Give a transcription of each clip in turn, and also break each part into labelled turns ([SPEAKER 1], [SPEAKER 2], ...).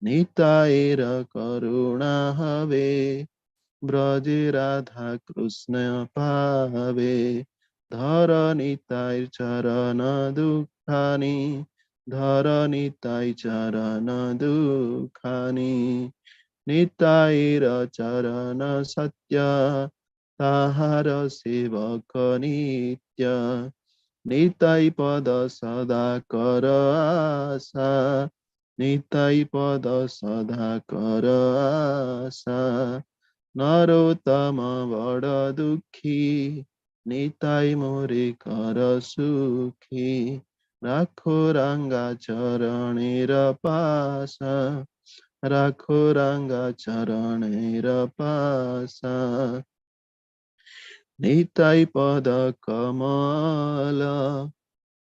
[SPEAKER 1] निताएर करुणा हवे ब्रजे राधा कृष्ण पावे धर निताई चरण दुखानी धर निताई चरण दुखानी निताईर चरण सत्य ताहार सेवक नित्य निताई पद सदा कर आशा निताई पद सदा कर आशा नरोत्तम बड़ दुखी निताई मोरे कर सुखी राखो रांगा चरणेर पासा राखो रांगा चरणेर पासा निताई पद कमल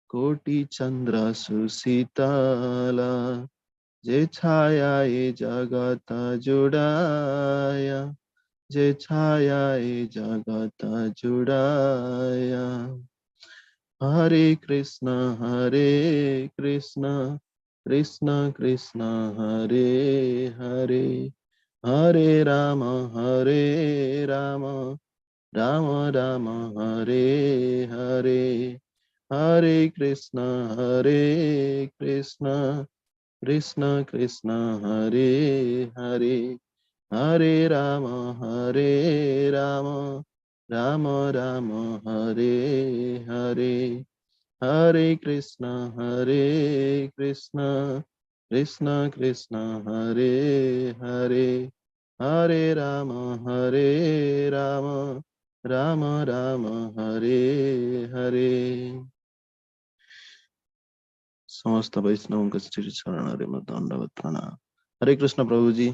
[SPEAKER 1] कोटि चन्द्र सुशीतल जे छाया ए जगत जुड़ाया जे छाया ए जगत जुड़ाया हरे कृष्ण कृष्ण कृष्ण हरे हरे हरे राम राम राम हरे हरे हरे कृष्ण कृष्ण कृष्ण हरे हरे हरे राम राम राम हरे हरे हरे कृष्ण कृष्ण कृष्ण हरे हरे हरे राम राम राम हरे हरे समस्त वैष्णवों का श्री चरण में दंडवत प्रणाम। हरे कृष्ण प्रभु जी।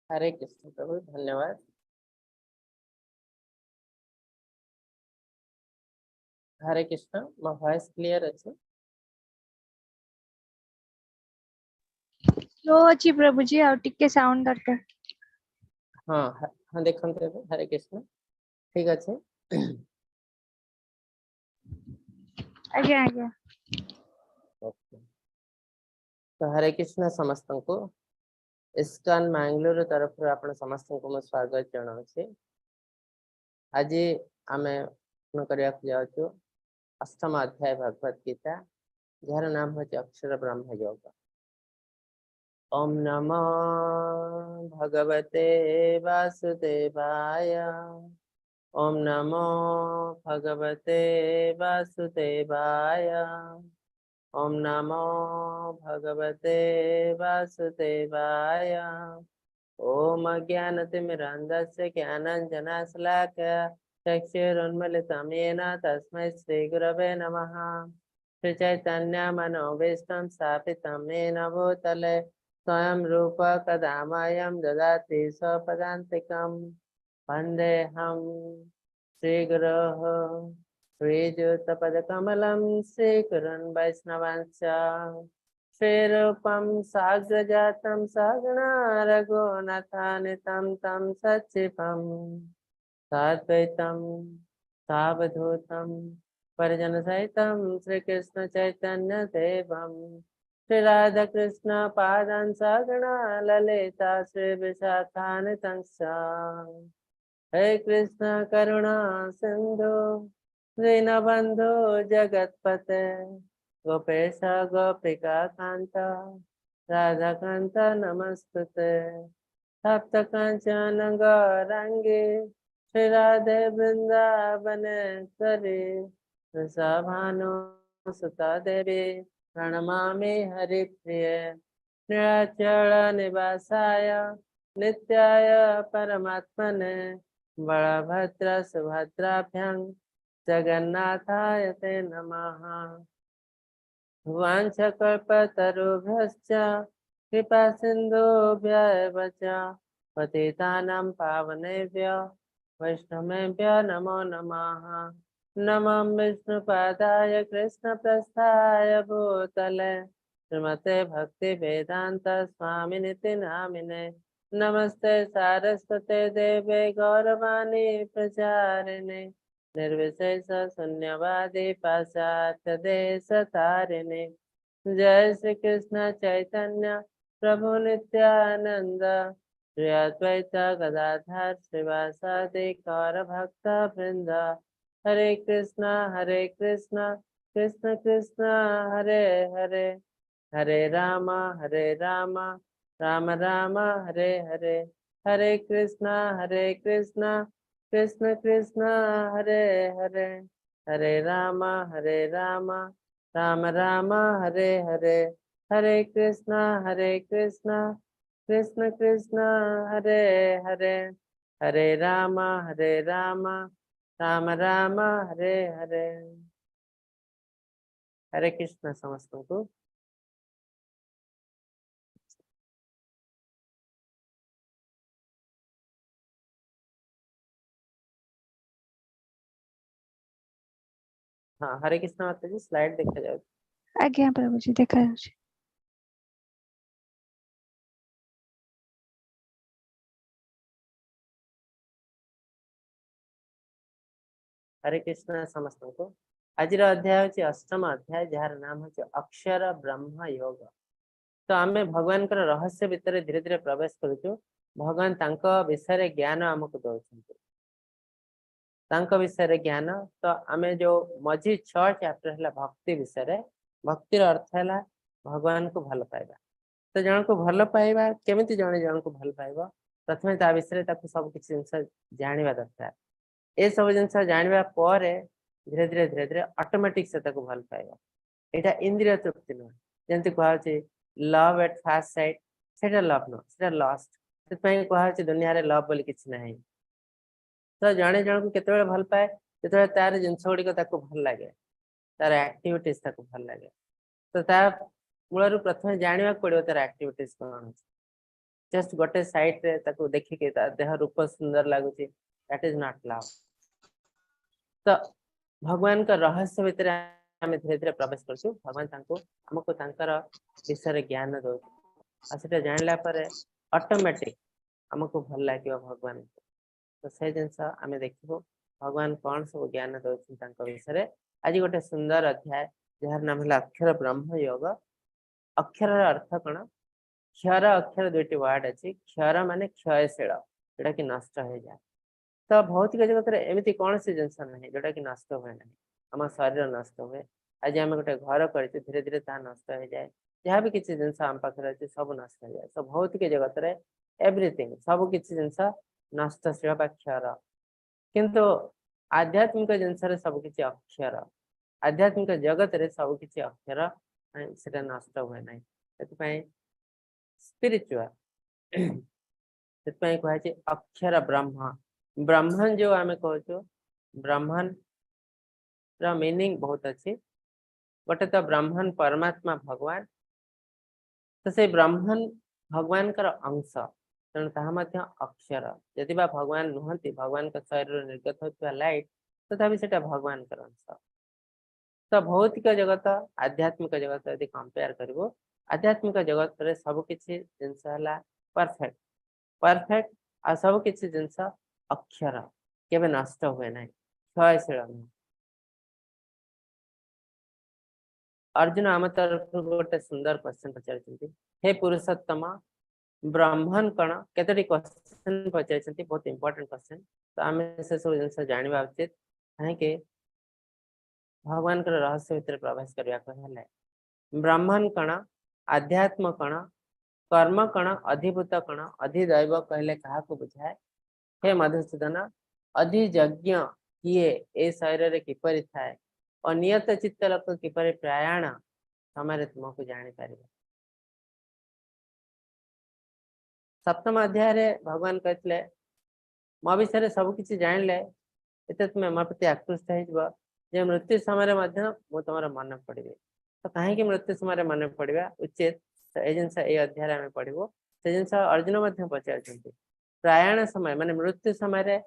[SPEAKER 2] हरे कृष्ण प्रभु, धन्यवाद। हरे कृष्ण, मो वॉइस क्लियर अछि?
[SPEAKER 3] स्लो अछि प्रभु जी, आ टिके साउंड दरकार।
[SPEAKER 2] हाँ हाँ, देखंते हरे कृष्ण, ठीक अछि।
[SPEAKER 3] आज्ञा आज्ञा।
[SPEAKER 2] ओके, तो हरे कृष्ण समस्त को इस्कॉन मैंगलोर तरफ आपण समस्त को स्वागत जनाऊँ। आज आमे करिया जाऊँ अष्टम अध्याय भगवत गीता, जार नाम होचे अक्षर ब्रह्म योग। ओम नमो भगवते वासुदेवाय। ओम नमो भगवते वासुदेवाय। ओम नमो भगवते वासुदेवाय। ओम अज्ञानतिमिरान्धस्य ज्ञानाञ्जनशलाकया चक्षुरुन्मीलितं येन तस्मै श्रीगुरवे नमः। श्रीचैतन्यमनोभीष्टं स्थापितं येन भूतले स्वयं रूप कदा मह्यं ददाति स्वपदान्तिकं। वन्देऽहं श्रीगुरोः श्रीयुतपदकमलं श्रीगुरुन् वैष्णवांश्च श्रीरूपं साग्रजातं सहगणा रघुनाथान्वितं तं सच्चिवं साद्वैतं सावधूतं परिजनसहितं श्रीकृष्ण चैतन्य देवं श्रीराधाकृष्ण पादान् सहगणा ललिता श्रीविशाखान्वितं हे कृष्ण करुणा सिंधु दीनबन्धो जगत्पते गोपेश गोपिका कांत राधा कांत नमस्तुते। सप्त कांचन गौरांगी श्री राधे वृंदावनेश्वरी वृषभानुसुता देवी प्रणमामि हरिप्रिये। नीलाचल निवासाय नित्याय परमात्मने बलभद्र सुभद्राभ्यां जगन्नाथाय ते नमः। वाञ्छकल्पतरुभ्यश्च कृपा सिन्धुभ्यः च पतितानां पावनेभ्यो वैष्णवेभ्यो नमो नमः। नमः विष्णुपादाय कृष्णप्रस्थाय भूतले श्रीमते भक्तिवेदान्त स्वामिनिति नामिने। नमस्ते सारस्वते देवे गौरवाणी प्रचारिणे निर्विशेष शून्यवादी पाश्चात्य देश तारिणे। जय श्री कृष्ण चैतन्य प्रभु नित्यानंद श्री अद्वैत गदाधर श्रीवासादि गौर भक्त वृंद हरे कृष्णा कृष्ण कृष्ण हरे हरे हरे राम राम राम हरे हरे हरे कृष्णा कृष्ण कृष्ण हरे हरे हरे राम राम राम हरे हरे हरे कृष्णा कृष्ण कृष्ण हरे हरे हरे राम राम राम हरे हरे। हरे कृष्ण समस्त को। हाँ हरे कृष्ण माता जी स्लाइड देखा जाए।
[SPEAKER 3] आज्ञा प्रभु जी देखा जाଉଛି।
[SPEAKER 2] हरे कृष्ण समस्त को। आज अध्याय हूँ अष्टम अध्याय जार नाम हूँ अक्षर ब्रह्म योग। तो आम भगवान रहस्य भितर धीरे धीरे प्रवेश करुचु। भगवान तांको विषय ज्ञान आमको दौरान विषय ज्ञान। तो आम जो मझी 6 चैप्टर है भक्ति विषय। भक्तिर अर्थ है भगवान को भल पाइबा। तो जन को भल पाइबा केमिति जन को भल पाइबा प्रथमे ता विषय सब किसी जिनस जानिबा दरकार। ए सब जिनस जानिबा परे धीरे धीरे ऑटोमेटिक से ताको भल पाइबा। एटा इंद्रिय तृप्ति न जेंति कहउछि लव एट फर्स्ट साइट सेटा लव न सेटा लस्ट। से पई कहउछि दुनिया रे लव बोली किछि नाही। तो जने जन को केतेबेले भल पाए जेतेबेले तार जिनस गुडी को ताको भल लागे तार एक्टिविटीज ताको भल लागे। तो ता मूलरु प्रथमे जानिबा पड़िबो तार एक्टिविटीज कोन अछि। जस्ट गोटे साइट रे ताको देखि के ता देह रूप सुंदर लागुछि दैट इज नॉट लव। तो भगवान का रहस्य भितर आम धीरे धीरे प्रवेश करछु। भगवान हमको विषय ज्ञान दो जानला ऑटोमेटिक हमको भल लगे भगवान को। तो से जिनस आम देखो भगवान कौन सब ज्ञान दौरान विषय। आज गोटे सुंदर अध्याय जार नाम है अक्षर ब्रह्म योग। अक्षर अर्थ कौन क्षर अक्षर दुईटी वर्ड अच्छी। क्षर माने क्षयशील जोटा कि नष्ट हो जाए। तो भौतिक जगत में एमती कौन सी जिनस ना जोटा कि नष्ट हुए ना। आम शरीर नष्ट हुए आज आम गोटे घर कर धीरे धीरे ता नष्ट हो जाए। जहाँ भी किसी जिनस आम पाखे अच्छे सब नष्ट हो जाए। तो भौतिक जगत में एवरीथिंग सब किसी जिनस नष्टशील क्षर किंतु आध्यात्मिक जिनस सबकि अक्षर। आध्यात्मिक जगत रे सबकि अक्षर से नष्ट हुए ना। स्पिरिचुअल से कहे अक्षर ब्रह्म। ब्रह्मन जो आम कहु ब्रह्मन मीनिंग बहुत अच्छी। गोटे तो ब्रह्मन परमात्मा भगवान। तो से ब्रह्मन भगवान का अंश तेणु ता अक्षर यदि भगवान नुहति भगवान का शरीर निर्गत होता लाइट तो तभी से भगवान का अंश। तो भौतिक जगत आध्यात्मिक जगत यदि कंपेयर कर आध्यात्मिक जगत रे सब किसी जिनस है परफेक्ट परफेक्ट आ सब किसी जिनस अक्षर केवे नष्ट हुए ना क्षयशील नुह। अर्जुन आम तरफ गोटे सुंदर क्वेश्चन पचार हे पुरुषोत्तम ब्रह्मन कण केतोटी क्वेश्चन पचार बहुत इंपोर्टेंट क्वेश्चन। तो आम से सब जिन जाना उचित कहीं भगवान का रहस्य भितर प्रवेश करने ब्रह्मन कण आध्यात्म कण कर्म कण अधिभूत कण अधिदैव कहले क्या बुझाए। हे मधुसूदन अधियज्ञ किए ए शरीर किपरि थाए और नियत चित्त लोक किपरि प्रयाण समय तुमको जापर। सप्तम अध्याय रे भगवान कहते मो विषय सब किसी जानले एत तुम्हें मो प्रति आकृष्ट हो मृत्यु समय तुम मन पड़े। तो कहीं मृत्यु समय मन पड़ा उचित जिनस ये अध्याय आम पढ़ू से जिन अर्जुन पचार प्रयाण समय माने मृत्यु समय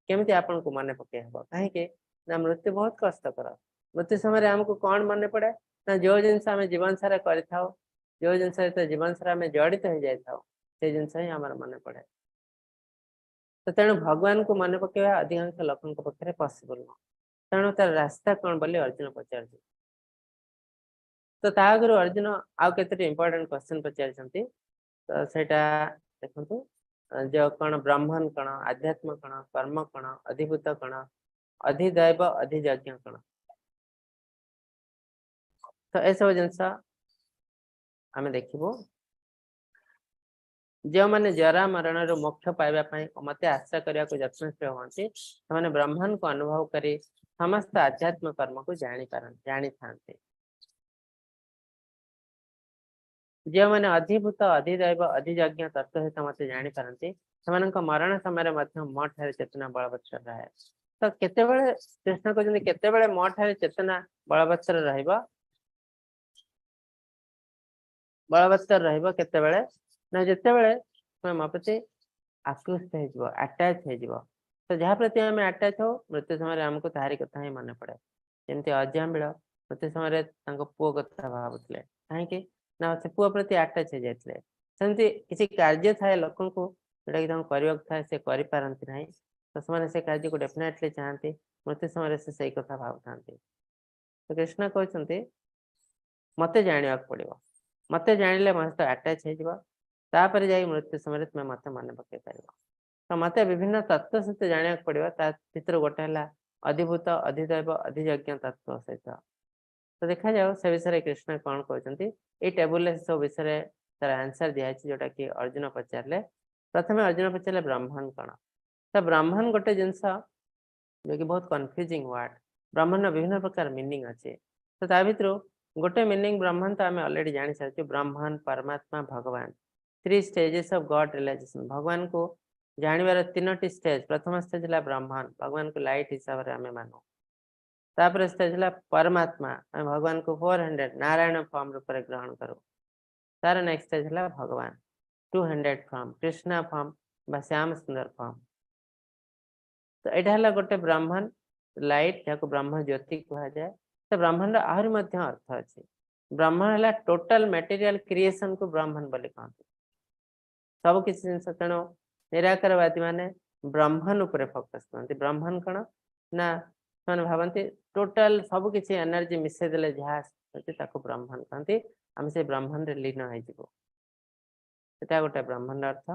[SPEAKER 2] केमती आपन को मन पकई हम कहीं मृत्यु बहुत कष्टकर। मृत्यु समय आमको कौन मन पड़े ना जो जिनस आम जीवन सारा कर जो जिन सहित जीवन सारा आम जड़ित हो जाए जिनस ही आम मन पड़े। तो तेणु भगवान को मन पकड़ा अधिकांश लोकों पक्षे पॉसिबल न तेणु तार रास्ता कौन बोली अर्जुन पचार। तो तागुरु अर्जुन आउ केते इंपोर्टेंट क्वेश्चन पचार तो सेटा देखंतु जो कण ब्राह्मण कण आध्यात्म कण कर्म कण अधिभूत कण अधिदैव अधियज्ञ कण तो ए सब जिनस आमे देखिबो जो माने जरा मरण रो मोक्ष पाइबा पई मते आशा करिया को यत्नशील होंती से ब्रह्मन को अनुभव करी समस्त आध्यात्म कर्म को जानी थांते जो माने अधिभूत अधिदैव अधियज्ञ तत्व सहित मते जानी पारंती सेमानक मरण समय मध्य मो ठारे चेतना बलवत्तर रहे तो केते बेले कृष्ण कहते केते बेले मो ठारे चेतना बलवत्तर रहइबो बलवत्तर रहइबो केते बेले ना जेते बेले तुम मो प्रति आकृष्ट हो अटैच हो तो जहाँ प्रति आम अटैच हो मृत्यु समय आमको तारी कथा ही मन पड़े जमती अजामिल मृत्यु समय पुओ कथा भावुले कहीं ना से पुओ प्रति अटैच हो जाते सेमती किसी कार्य थाए लोक को जोटा कि थाए से करपारती ना तो से कार्य को डेफिनेटली चाहती मृत्यु समय से सही कथा भावुता तो कृष्ण कहते मत जाना पड़ो मत जानिले मत तो अटैच होपर जा मृत्यु समय तुम्हें मत मन पकई पार तो मत विभिन्न तत्व सहित जाना पड़ो भर गोटे है अधिभूत अधिदैव अधियज्ञ तत्व सहित तो देखा जाओ से विषय कृष्ण कौन कहते ये टेबुल सब विषय तार आंसर दिखाई जोटा कि अर्जुन पचारे प्रथम अर्जुन पचारे ब्राह्मण कौन तो ब्राह्मण गोटे जिनस जो कि बहुत कन्फ्यूजिंग वर्ड ब्राह्मण विभिन्न प्रकार मीनिंग अच्छे तो ता भर गोटे मीनिंग ब्राह्मण तो आम अलरेडी जानी सारी ब्राह्मण परमात्मा भगवान 3 स्टेजेस ऑफ गॉड रियलाइजेशन भगवान को जानवर 3टी स्टेज प्रथम स्टेज है ब्राह्मण भगवान को लाइट हिसाब से आम मानु तापर स्टेज है परमात्मा भगवान को 400 नारायण फॉर्म रूप में ग्रहण करूँ तार नेक्स्ट स्टेज है भगवान 200 फॉर्म कृष्णा फॉर्म बा श्याम सुंदर फॉर्म तो यहाँ है गोटे ब्राह्मण लाइट जहाँ ब्रह्म ज्योति कह जाए तो ब्राह्मण आहरी अर्थ अच्छे ब्राह्मण है टोटल मटेरियल क्रिएशन को ब्राह्मण बोली कहते सब किसी जिन तेणु निराकारवादी माने ब्राह्मण उपर फोकस करते ब्राह्मण कौन ना भावती टोटल सब किसी एनर्जी मिसेदेले जहाँ ब्राह्मण कहते आम से ब्राह्मण रे लीन हो गोटे ब्राह्मण अर्थ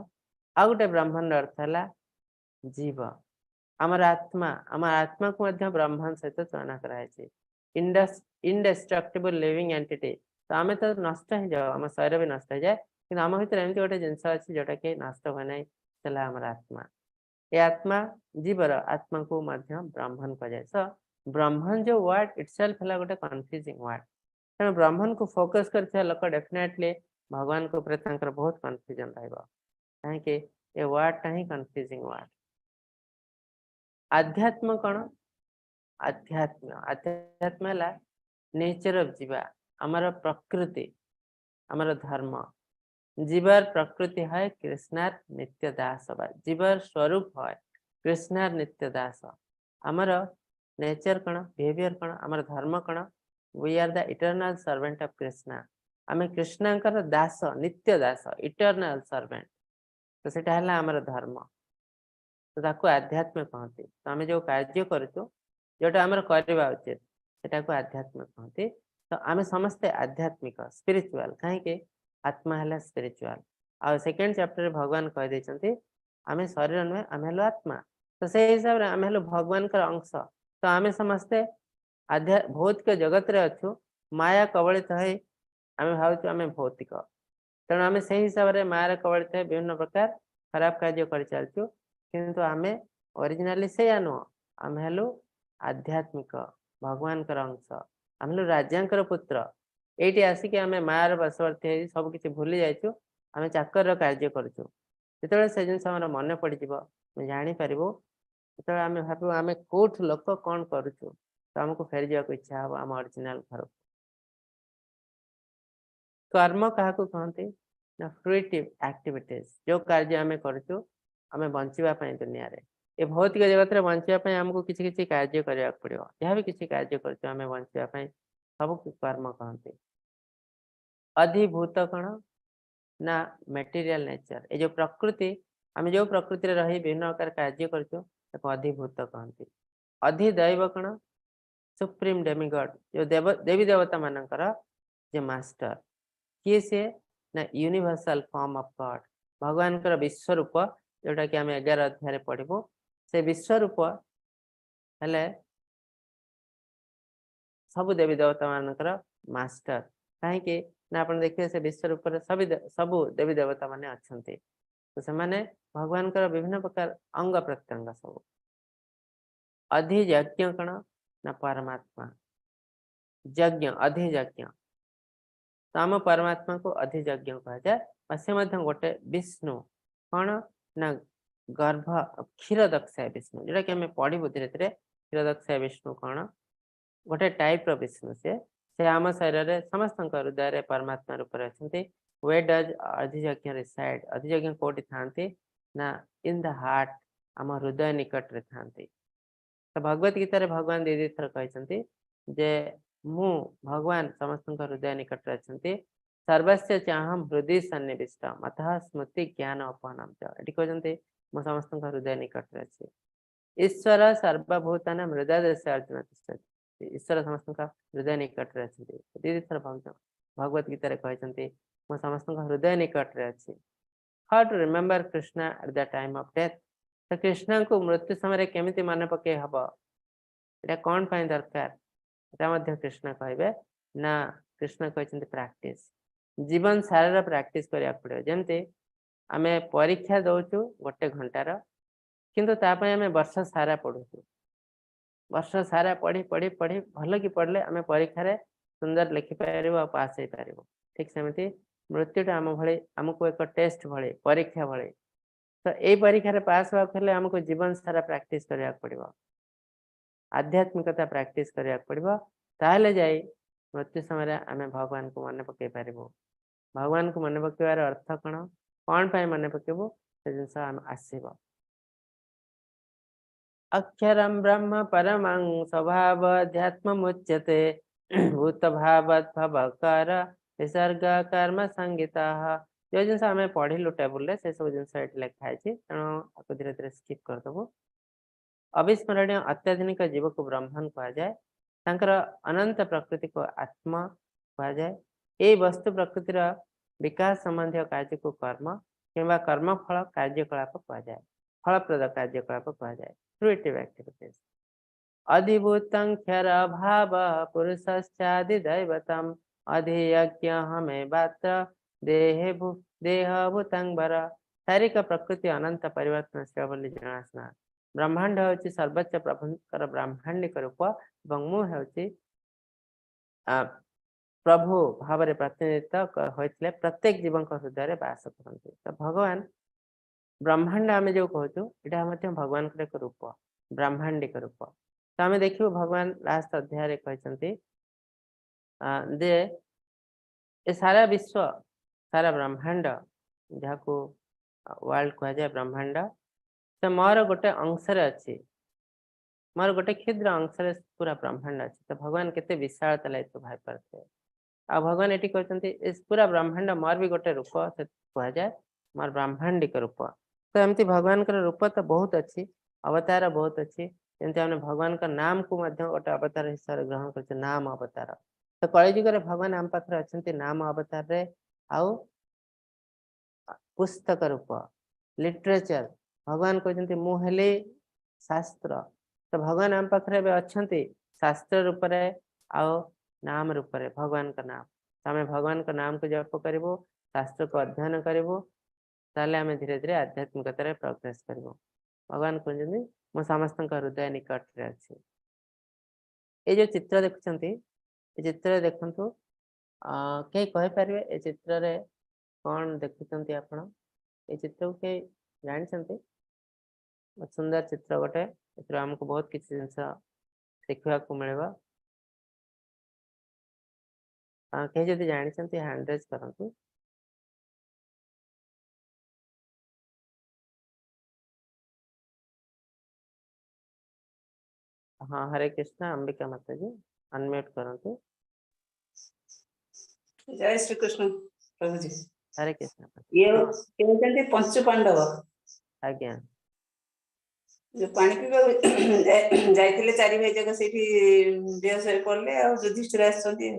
[SPEAKER 2] आ गोटे ब्राह्मण अर्थ है जीव आमर आत्मा को ब्रह्मांड सहित चयन कराई इनडेस्ट्रक्टेबल लिविंग एंटिटी तो आम तो नष्ट हो जाओ आम शरीर भी नष्ट हो जाए कि आम भर एमती गोटे जिनस अच्छी जोटा कि नष्ट हुए ना चला आमर आत्मा ये आत्मा जीवर आत्मा को ब्राह्मण कह जाए सो ब्राह्मण जो वर्ड इटसेल्फ है गोटे कन्फ्यूजिंग वर्ड तेणु ब्राह्मण को फोकस कर लोक डेफिनेटली भगवान को बहुत कन्फ्यूजन कहीं ये वर्डटा ही कन्फ्यूजिंग वर्ड आध्यात्म कौन आध्यात्म है नेचर ऑफ जीवा आमर प्रकृति आमर धर्म जीवर प्रकृति है कृष्णार नित्य दास जीवर स्वरूप है कृष्णार नित्य दास आमर नेचर कौन बिहेवियर कौन आमर धर्म कौन we are the eternal servant of Krishna आम कृष्णांकर दास नित्य दास इटर्नल सर्वेंट तो सेटा है आमर धर्म तो ताको आध्यात्म कहते तो आम जो कार्य करूँ जोटा आम करवा उचित सेटा को आध्यात्म कहते तो आम समस्ते आध्यात्मिक स्पिरिचुअल कहीं आत्मा है स्पिरिचुअल आ सेकेंड चैप्टर भगवान कहीदे आम शरीर नुहे आम हेलु आत्मा तो से हिसाब से आम हेलु भगवान अंश तो आम समस्ते भौतिक जगत रे अच्छु माया कबलित है आम भावु आम भौतिक तेणु आम से हिसाब से माया कबलित है विभिन्न प्रकार खराब कार्य कर चलचु किंतु आमे ओरिजिनली से नुह आम हेलु आध्यात्मिक भगवान अंश आम हेलु राजा पुत्र ये आसिक आम मायार बसवर्ती सब किसी भूली जाइचु आम चाकर कार्य करुचु जो से जिन मन पड़ जापर जो आम भाव आम कौट लोक कौन करुचु तो आमको फेरी जावाक इच्छा हम आम ओरिजिनल घर कर्म क्या कहते ना फ्रुइटिव एक्टिविटीज जो कार्य आम करुचु आम बचापी दुनिया रे ये भौतिक जगत में बचापी आमको किसी किसी कार्य करने पड़ो जहाँ भी किसी कार्य करें बचापी सब कर्म कहते अधिभूत कौन ना मटेरियल नेचर ये जो प्रकृति आम जो प्रकृति रही विभिन्न प्रकार कार्य कर अधिभूत कहते अधिदैव कौन सुप्रीम डेमिगॉड जो देवी देवता मानकर जो मास्टर किए सी ना यूनिवर्सल फॉर्म ऑफ गॉड भगवान कर विश्व रूप जोटा कि आम 11 अध्याय पढ़िबो से विश्व रूप हेले सब देवी देवता मानकर मास्टर कहीं ना आप देखिए से विश्व रूप सब देवी देवता माने अच्छे तो से भगवान कर विभिन्न प्रकार अंग प्रत्यंग सब अधियज्ञ कण ना परमात्मा यज्ञ अधियज्ञ तो आम परमात्मा को अधियज्ञ कह जाए से गोटे विष्णु कौन ना गर्भ क्षीर दक्षाय विष्णु जोटा कि आम पढ़ू धीरे धीरे क्षीर दक्षाय विष्णु कौन गोटे टाइप विष्णु से आम शरीर में समस्त हृदय परमात्मा रूप अच्छा वे डज अधियज्ञ रिसाइड अधियज्ञ कोटि था ना इन द हार्ट आम हृदय निकट रे था तो भगवत गीता रे भगवान दीदी थर कहते जे मु भगवान समस्त हृदय निकट अच्छा सर्वस्व चाहम हृदय सन्निविष्ट अतः स्मृति ज्ञान अपहनम ये कहते मु समस्त हृदय निकट अच्छी ईश्वर सर्वभूतान हृदय से अर्जुन तिष्ठति ईश्वर समस्त हृदय निकट अच्छे दीदी थर भगवत गीता रे कहते मु समस्त हृदय निकट अच्छी how to remember Krishna at the time of death तो कृष्ण को मृत्यु समय केमिति मन पके हम ये कौन पाई दरकार ये कृष्ण कहे ना कृष्ण कहते प्रैक्टिस जीवन सारा प्रैक्टिस करिया पड़े जमती आम परीक्षा दौचु गोटे घंटार किंतु तापाई आम वर्ष सारा पढ़ुचु वर्ष सारा पढ़ी पढ़ी पढ़ी भल कि पढ़ले आम परीक्षा सुंदर लिखिपार आ पास हो पार ठीक सेमती मृत्युटा आम भली आमको एक टेस्ट भली परीक्षा भली तो यही परीक्षा पास होगा आमको जीवन सारा प्रैक्टिस करिया पड़ो आध्यात्मिकता प्रैक्टिस करिया पड़ो ताहले जाई मृत्यु समय आम भगवान को मन पकई पार भगवान को मन पकेबार अर्थ कौन पाई मन पकेबू से जिनस आसब अक्षरम ब्रह्म परमं स्वभाव अध्यात्म मुच्यते भूत भावत भवकार विसर्ग कर्म संगीता जो जिन आम पढ़लु टेबुल से सब जिन लिखाई तेणु आपको धीरे धीरे स्किप करदेबू अविस्मरणीय अत्याधुनिक जीव को ब्रह्मन कह जाए अनंत प्रकृति को आत्मा कह जाए ये वस्तु प्रकृतिर विकास संबंधी कार्य को कर्म कि कर्मफल कार्यकलाप कह जाए फलप्रद कार्यकलाप कह जाए फ्रूटिव एक्टिविटीज अधिभूतं क्षर भाव पुरुषश्चादिदैवतम् अधियज्ञ हमें बात्र देह भूतंबर शारीरिक प्रकृति अनंत परिवर्तनशील बोली जनाशुना ब्रह्मांड हूँ सर्वोच्च प्रभुंकर ब्रह्मांडिक रूप और मुझे प्रभु भाव प्रतिनिधित्व होते प्रत्येक जीवन हृदय बास करते तो भगवान ब्रह्मांड आम जो कहूँ यहाँ भगवान एक रूप ब्रह्मांडिक रूप तो आम देखिए भगवान लास्ट अध्याय कहते जे ए सारा विश्व सारा ब्रह्मांड जहाँ को वर्ल्ड कह जाए ब्रह्मांड तो मोर गोटे अंश अच्छी मोर गोटे क्षुद्र अंश पूरा ब्रह्मांड अच्छी तो भगवान केते विशालता लाइक भाई पारे आ भगवान ये कहते पूरा ब्रह्मांड मोर भी गोटे रूप से कह जाए मोर ब्रह्मांडिक रूप तो एमती भगवान का रूप तो बहुत अच्छी अवतार बहुत अच्छी जमी हमने भगवान का नाम को गोटे अवतार हिसाब से ग्रहण कर नाम अवतार तो कलिजुग भगवान आम पाखे अच्छा नाम अवतार रे आउ पुस्तक रूप लिटरेचर भगवान कहते मुझे शास्त्र तो भगवान आम पाखे अच्छा शास्त्र रूप आओ नाम रूप भगवान का नाम तो आम भगवान का नाम को जप करूँ शास्त्र को अध्ययन करूँ ताले आम धीरे धीरे आध्यात्मिकतार प्रोग्रेस करूँ भगवान कहते मो समस्त हृदय निकट अच्छी ये जो चित्र देखुं ये चित्र देखु कई कहीपर ये चित्र रे कौन देखुं आपण ये चित्र को कई जानते सुंदर चित्र गोटे आमको बहुत किसी जिन शिखा को मिले कहीं जब जानते हैंड रेज करूँ हाँ हरे कृष्णा अंबिका माता जी अनम्यूट करूँ
[SPEAKER 4] जय श्री कृष्ण प्रभु जी
[SPEAKER 2] हरे कृष्णा
[SPEAKER 4] ये कहते पंच पांडव
[SPEAKER 2] आज्ञा
[SPEAKER 4] जो पानी पीवा जाइए चारि भाई जगह से बेहस पड़े आ युधिष्ठिर आसछन्ती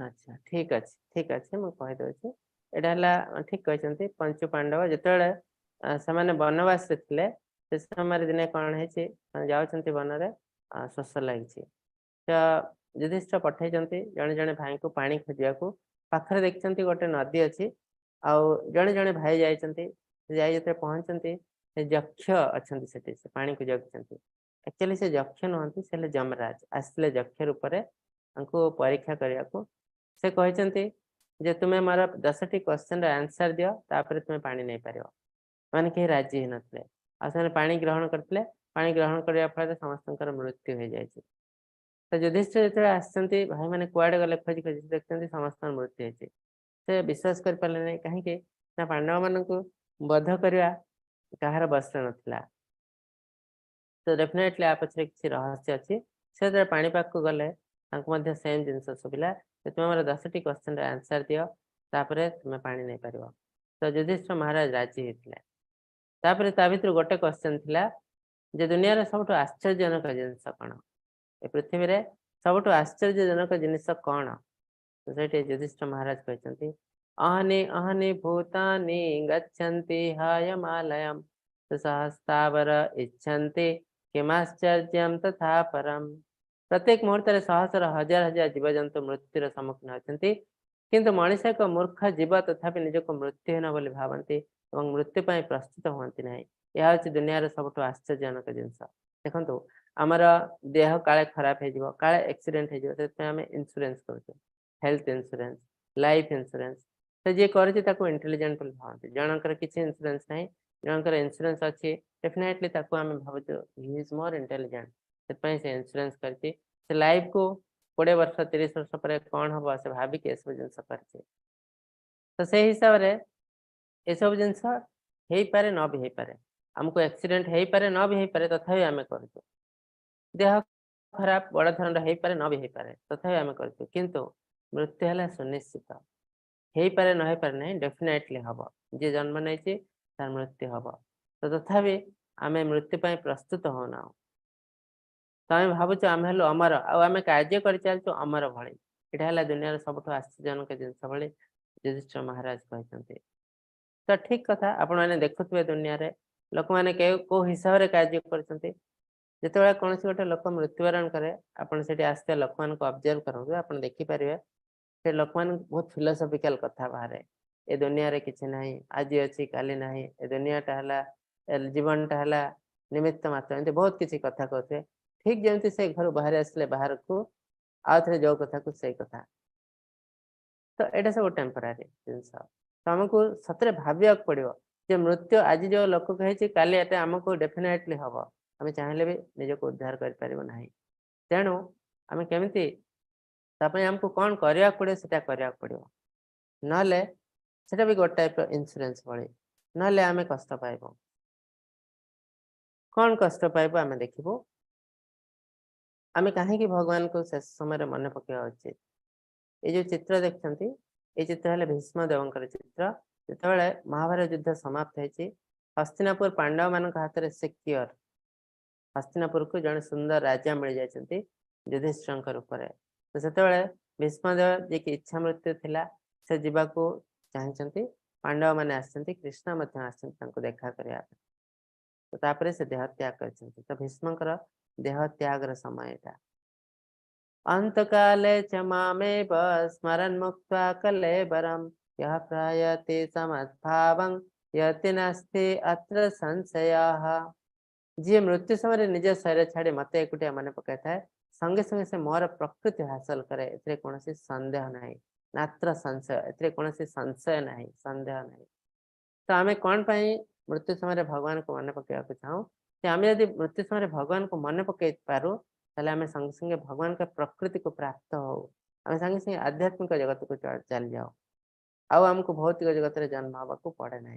[SPEAKER 2] अच्छा ठीक अच्छे मुझे कहीदे एटा हला ठीक कहते पंचु पांडव जिते से बनवास थे से समय दिने कौन है जाऊँच वन में शोष लगी तो युधिष्ठिर पठे जड़े जड़े भाई को पानी खोजा पाखे देखते गोटे नदी अच्छी आउ जड़े जड़े भाई जाते पहुँचती यक्ष अच्छा से पानी को जगुंट एक्चुअली से यक्ष नुहति से जमराज आसते यक्ष रूप से परीक्षा करने को से कहते जे तुम्हें मोर 10टी क्वेश्चन आंसर दियो तापर तुम्हें पानी नहीं पार मैंने कहीं राजी ही नथिले आ पानी ग्रहण करते पानी ग्रहण करने फल समस्त मृत्यु हो जाए तो युधिष्ठिर जो आसती भाई मैंने कुआड़े गले खोजी खोजी देखते समस्त मृत्यु होती से विश्वास कर पारे नहीं कहीं ना पांडव मान बध करवा कहार बस नाला तो डेफिनेटली आ पचर किसी रहस्य अच्छी से पानीपाग को गले सेम जिन शुविला तुम्हें मोर 10टी क्वेश्चन आंसर दियो तापर तुम्हें पानी नहीं पार तो युधिष्ठिर महाराज राजी होते ता भर गोटे क्वेश्चन थिला जे दुनिया सब आश्चर्यजनक जिनस कौन ए पृथ्वी रे सब आश्चर्यजनक जिनस कौन तो से युधिष्ठिर महाराज कहते अहनि अहनि भूतानि गच्छन्ति हायमालयम् सहस्तावर इच्छन्ति किमाश्चर्यं तथा परम प्रत्येक मुहूर्त सहस्र हजार हजार जीवजंतु मृत्युर सम्मुखीन होती किंतु मनुष्य एक मूर्ख जीव तथापि निजक मृत्युहीन बोली भावती और मृत्यु पर प्रस्तुत होती ना यह हूँ दुनिया सब आश्चर्यजनक जिनस देखो आमर देह काले खराब हो काले एक्सीडेंट हो इंश्योरेंस कर हेल्थ इंश्योरेंस लाइफ इंश्योरेंस तो जी कर इंटेलिजेंट भावती जनकर किसी इंश्योरेंस ना जनकर इंश्योरेंस अच्छी डेफिनेटली आम भावु ही इज मोर इंटेलिजेंट से इंश्योरेंस कर लाइफ को 20 वर्ष 30 वर्ष पर कौन हम से भाविक ये सब जिनस कर तो से हिसाब से ये सब जिनस हो पारे न भी हो पारे आमको एक्सीडेंट हो पारे न भी हो पारे तथापि आम कर देह खराब बड़ धरण हो पारे न भी हो पारे तथापि आम कर किंतु मृत्यु है सुनिश्चित हो पारे न हो पारे नहीं डेफिनेटली हम जी जन्म नहीं तार मृत्यु हम तो तथापि आम मृत्यु पर प्रस्तुत होना तो आम भावुँ आम हेलु अमर आम कार्य कर चलु अमर भली यहाँ दुनिया सब आश्चर्यजनक जिनस भाई युधिष्ठिर महाराज कहते तो ठीक कथा आपण मैंने देखुए दुनिया रे लोक मैंने कौ हिसाब से कार्य करते कौन गोटे लोक मृत्युवरण करे आपड़ से आसते लोक मान ऑब्जर्व करूँ आप देखिपारे से लोक मान बहुत फिलोसफिकल कथा बाहर ए दुनिया रे किसी ना आज अच्छी काली ना ए दुनियाटा है जीवनटा है निमित्त मात्र एमती बहुत किसी कथा कहते ठीक जमी से घर बाहर आसले बाहर को आउ थे जो कथा को सही कथा तो यहाँ सब टेम्परारी जिनस तो आमको सतरे भाविया पड़ो जे मृत्यु आज जो लोक कही काली एट आमको डेफिनेटली हम आम चाहिए भी निजक उद्धार करना तेणु आम केमी आमको कौन करने पड़ो से पड़ो ना भी गोटे टाइप इंश्योरेंस भाई ना आम कष्ट पाइब कौन कष्ट पाइब आम देखू आम कहीं भगवान को शेष समय मन पकड़ा उचित ये जो चित्र देखते ये चित्र है भीष्म देवंकर चित्र जिते महाभारत युद्ध समाप्त होती हस्तिनापुर पांडव मान हाथ में सिक्योर हस्तिनापुर को जड़े सुंदर राजा मिल जाती युधिष्ठिर रूप में तो से भीष्मदेव जी की इच्छा मृत्यु थिला से जावाक चाहते पांडव मैंने आसती कृष्ण देखा करने तो तापर से देह त्याग कर तो भीष्मकर देह त्यागर समय अंतकाले च मामेव स्मरन् मुक्त्वा कलेबरं यः प्रयाति समद्भावं यति नास्ति अत्र संशयः जी मृत्यु समय निज शरीर छाड़ी मत एकुटिया मन पकई था संगे संगे से मोर प्रकृति हासिल करे ए कौन सन्देह ना नात्र संशय ए कौन संशय ना सन्देह ना तो आम कौन पाई मृत्यु समय भगवान को मन पकड़ा चाहूँ आम यदि मृत्यु समय भगवान को मन पकई पारू ताले आम संगे संगे भगवान का प्रकृति को प्राप्त हो आम संगे संगे आध्यात्मिक जगत को चल जाओ आमको भौतिक जगत में जन्म हवा को पड़े ना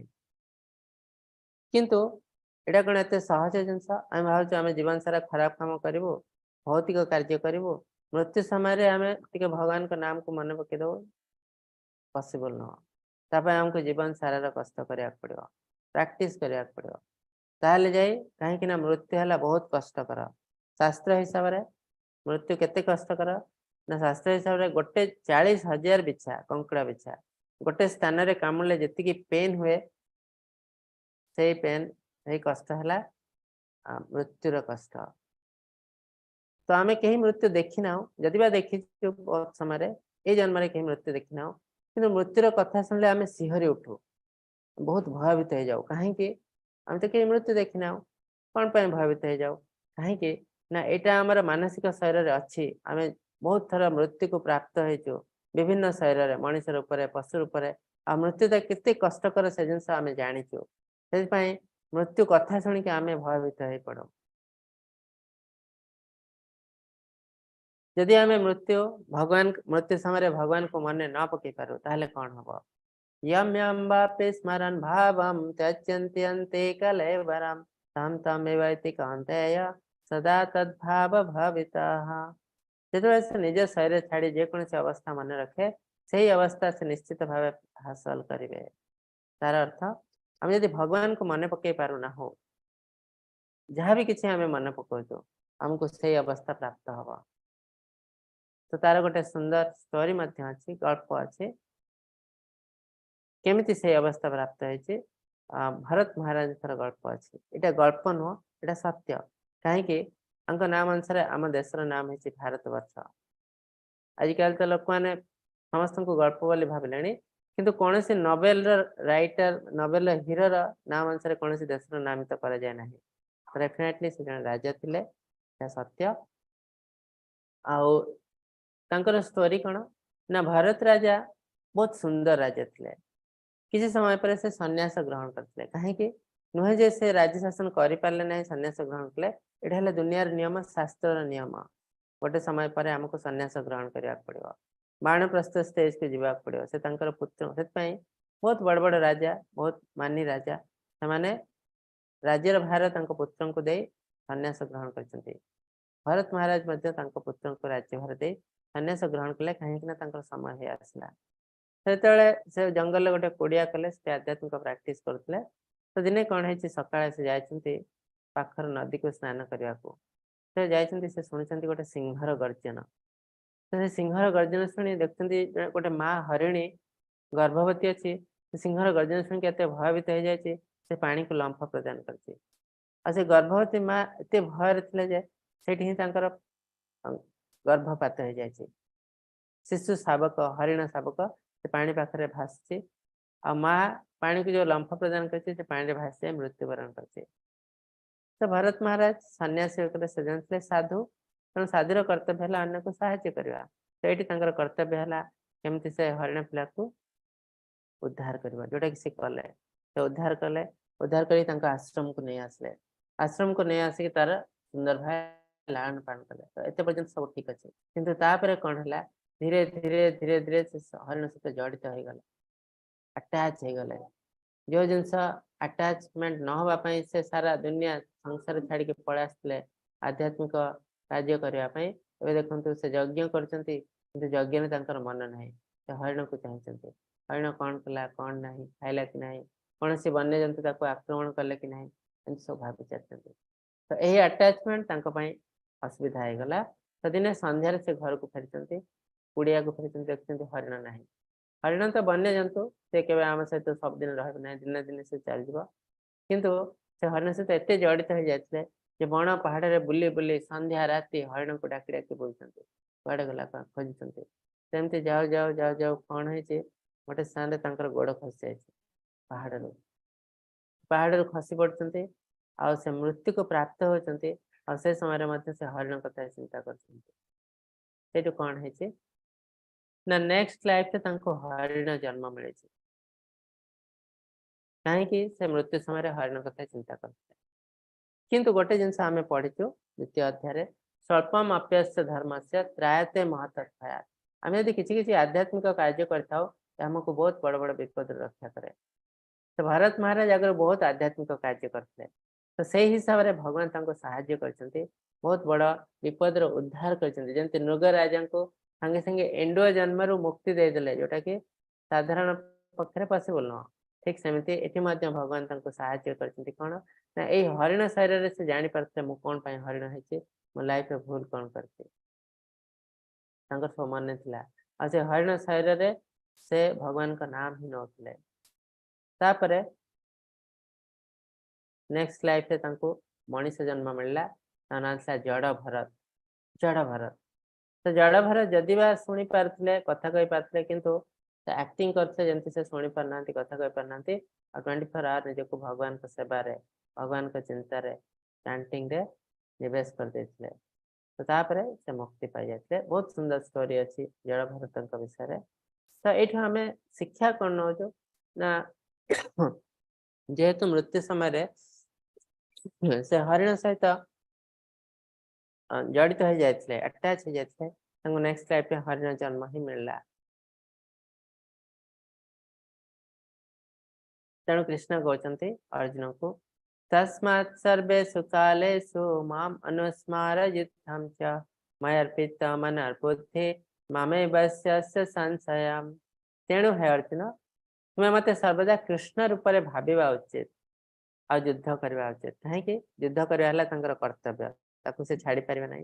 [SPEAKER 2] किंतु एटा कौन एत सहज जिनस आम भाव आम जीवन सारा खराब काम करूँ भौतिक कार्य करूँ मृत्यु समय आम टे भगवान का नाम को मन पकईद पॉसिबल नुह आमको जीवन सारा कष्ट करने पड़ो प्रैक्टिस करने पड़ो ताहले जाई कहीं मृत्यु है बहुत कष्टकर शास्त्र हिसाब से मृत्यु केते कष्टकर ना शास्त्र हिसाब से गोटे 40,000 बिछा कंकड़ा बिछा गोटे स्थान रे कामुड़े जेतिकी पेन हुए से पेन से कष्ट है मृत्युर कष्ट। तो आम कहीं मृत्यु देखी ना जदि देखी बहुत समय ये जन्म कहीं मृत्यु देखी ना कि मृत्युर कथा शुणिले आम सिहरी उठू बहुत भयभीत हो जाऊ कहीं आम तो कहीं मृत्यु देखी ना कौन पर भयभीत हो जाऊ कहीं ना यहाँ आम मानसिक शरीर में अच्छी आम बहुत थर मृत्यु को प्राप्त हो विभिन्न शरीर में मनुष्य रूप में पशु रूप में आ मृत्युटा केते कष्टकर से जिन आम जाचु से मृत्यु कथा शुणिक आम भयभीत हो पड़ू। जदि आम मृत्यु भगवान मृत्यु समय भगवान को मन न पकई पारू ताहले कौन हम यम यम वापि स्मरन् भावं त्यजन्ति अन्ते कलेवरं तं तमेवैति कौन्तेय सदा तद्भाव भवितः। जेतबेले से निज शरीर छाड़ी जेकोसी अवस्था मन रखे से अवस्था से निश्चित भाव हासिल करेंगे। तार अर्थ आम यदि भगवान को मन पकई पारूना हो जहाँ भी किसी आम मन पकाऊ आमको से अवस्था प्राप्त हम। तो तार गोटे सुंदर स्टोरी अच्छी गल्प अच्छी केमिति से अवस्था प्राप्त होती भरत महाराज गल्प अच्छी यहाँ गल्प नुह यहाँ सत्य कहीं नाम अनुसार आम देशर नाम है भारत वर्ष। आजिकल तो लोक मैंने समस्त को गल्प बोली भाविले किंतु कौन सी नोवेल राइटर नोवेल हीरो नाम अनुसार कौन सी देशर नामित कर जाए ना डेफिनेटली से जन राजा थे सत्य। आर स्टोरी कौन ना भारत राजा बहुत सुंदर राजा थे किसी समय पर से सन्यास ग्रहण करते कहीं नुहे जे से राज्य शासन करें ना सन्यास ग्रहण कले यहाँ दुनियार नियम शास्त्र नियम गोटे समय पर आमको सन्यास ग्रहण करने पड़ो बाणप्रस्थ स्टेज को जीवाक पड़ो से पुत्र से बहुत बड़ बड़ राजा बहुत मानी राजा से राज्यर भार पुत्र को दे सन्यास ग्रहण कर भरत महाराज पुत्र को राज्य भार दे सन्यास ग्रहण कले कहीं समय हो आसला से जंगल गोटे कोड़िया कले से आध्यात्मिक प्राक्टिस करते तो दिने कौन है सकाଳେ से जाइछन्ति पाखर नदी को स्नान करने को से जाइछन्ति से सुनिछन्ति गोटे सिंहर गर्जन तो से सिंहर गर्जन शुणी देखते गोटे माँ हरिणी गर्भवती अच्छी सिंहर गर्जन शुणी के भयभीत हो जाए से पानी को लंफ प्रदान कर गर्भवती माँ एत भय थे से गर्भपात हो जाए शिशु शावक हरिण शावक से पानी पाखे भासी आ माँ पानी को जो लंफ प्रदान कर पानी भासी मृत्युवरण कर। तो भरत महाराज सन्यासी से जानते साधु तेणु साधुर कर्तव्य है अन्य को साहाय्य करवा तो ये कर्तव्य है केमती से हरिण पिला को उद्धार करवा जोटा कि सी कले तो उद्धार कले उद्धार कर आश्रम को नहीं आसले आश्रम को नहीं आसिक तार सुंदर भाई लालन पालन कले तो एत पर्यंत सब ठीक अच्छे किंतु तापर कौन है धीरे धीरे धीरे धीरे से हरिण सहित जड़ित हो गले अटैच हो गले जो जिनस अटैचमेंट न होगापाई से सारा दुनिया संसार छाड़ी पड़े आसते आध्यात्मिक कार्य करने देखो से यज्ञ कर मन ना से हरिण को चाहते हरिण कौन कला कौन ना खाइला कि ना कौन सी वन्य जंतु आक्रमण कले कि ना सब भावी चाहते तो यही अटैचमेंट असुविधा हो गला। तो दिने संध्यार से घर को फेरी कुड़िया को फेरी देखते हरिण ना हरिण तो वन्य जंतु से केवल आम सहित सब दिन रहा दिने दिने से चलज किंतु से हरिण सहित एत जड़ित हो जाते बण पहाड़ बुली बुली संध्या राति हरिण को डाकी डाकी बोलते कड़े गला खोजुंट सेमती जाओ जाओ जाओ जाओ कौन है गोटे स्थान गोड़ खसी जाए पहाड़ खसी पड़ते आ से मृत्यु को प्राप्त होती और से समय से हरिण कथा चिंता कर कौन है ना नेक्स्ट लाइफ हरिण जन्म मिले कहीं से मृत्यु समय हरिण कथा चिंता करते किंतु गोटे जिनस आम पढ़ीचु द्वितीय अध्याय स्वल्पम अप्यस्य धर्म से त्रायते महत्त्वया आम यदि किसी आध्यात्मिक कार्य करमको बहुत बड़ बड़ विपद रक्षा करे। तो भारत महाराज अगर बहुत आध्यात्मिक कार्य करते तो से हिसाब से भगवान साहाय्य करते बहुत बड़ विपद उद्धार करते नृग राजा को संगे संगे एंडुआ जन्म मुक्ति देदेले जोटा कि साधारण पक्षे पॉसिबल नुह ठीक सेमती ये भगवान साहाय्य करते कौन ना यही हरिण शरीर से जानी पारते मु कौन पाई हरिण है मो लाइफ भूल कौन करती सब मन था आ से हरिण शरीर से भगवान का नाम ही नौथिले तापरे नेक्स्ट लाइफ रे तांको मनीष जन्म मिलला ता नाम था जड़ भरत तो जड़ भरत जदि बा सुनी पारथिले कथा कहि पारथिले किंतु एक्टिंग करथे जेंति से सुनी पारनांती कथा कहि पारनांती और 24 आवर निजे को भगवान का सेवा रे भगवान का चिंता रे चैंटिंग रे निवेश कर देथिले तो तापरे से मुक्ति पाई जाते बहुत सुंदर स्टोरी अच्छी जड़ भरत विषय रे तो ये हमें शिक्षा कौन नौ ना जेहेतु मृत्यु समय से हरिण सहित जड़ित हो जाते अटैच हो जाते नेक्स्ट लाइफ में हरिण जन्म ही मिलला तेणु कृष्ण कहते अर्जुन को तस्मात् सर्वेषु कालेषु माम अनुस्मार युद्धं च मयर्पित मनर्बुद्धि ममेवस्य संशयम् तेणु हे अर्जुन तुम्हें मते सर्वदा कृष्ण रूप में भाविबा उचित आ युद्ध करवा उचित कहीं युद्ध करवा कर्तव्य ताकू से छाड़ी पारे ना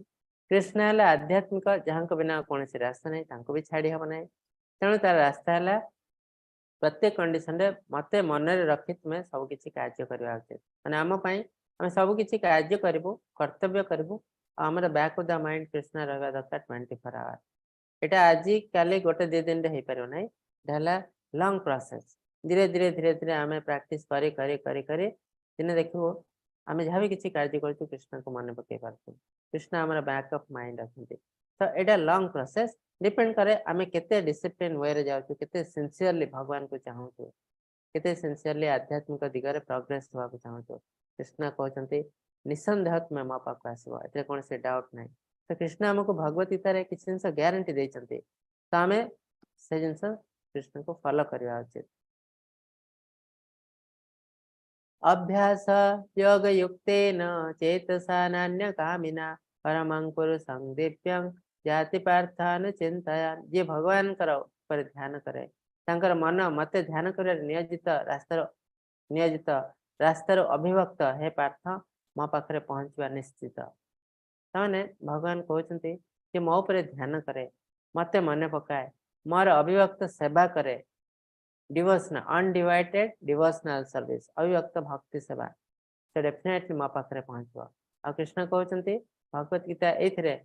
[SPEAKER 2] कृष्ण है आध्यात्मिक जहाँ बिना कौन रास्ता नहीं भी छाड़ी हम ना तेणु तार रास्ता है प्रत्येक कंडीशन रे मते मन रे रखी तुम्हें सब किसी कार्य करवा उचित माने आम आम सब किसी कार्य करूँ कर्तव्य करूँ आमर back of the mind Krishna रहा दरकार 24 आवर यहाँ आज काली गोटे 2 दिन हो पार ना लंग प्रोसेस धीरे धीरे धीरे धीरे आम प्राक्ट करी करी करी करी दिने देखो आम जहाँ भी किसी कार्य कर कृष्ण को मन पकई पार्थ कृष्ण आम बैक ऑफ माइंड अच्छा तो यहाँ लंग प्रोसेस डिपेंड करे आम केते डिसिप्लिन वे रे जाऊँ केते सिंसियरली भगवान को चाहूँ केते सिंसियरली आध्यात्मिक दिगरे प्रोग्रेस होगा चाहूँ कृष्ण कहते निसंदेह तुम्हें मो पाक आसो ए कौन से डाउट ना तो कृष्ण आमको भगवत गीतार किसी जिन ग्यारंटी देते तो आम से जिन कृष्ण को फॉलो करवा उचित अभ्यास योग युक्तेन चेतसा नान्य कामिना परमं पुरुषं दिव्यं जाति पार्थान चिंतया जे भगवान पर ध्यान करे तांकर मन मते ध्यान कर नियोजित रास्तार अभिभक्त हे पार्थ मो पाखे पहुंचवा निश्चित ताने भगवान कहते कि मो पर ध्यान करे मते मन पकाए मोर अभिभक्त सेवा करे डिवोशनल अनडिवाइडेड डिवोशनल सर्विस अभिभक्त भक्ति सेवा तो डेफिनेटली मो पाखे पहुंचब आ कृष्ण कहते भगवत गीता ये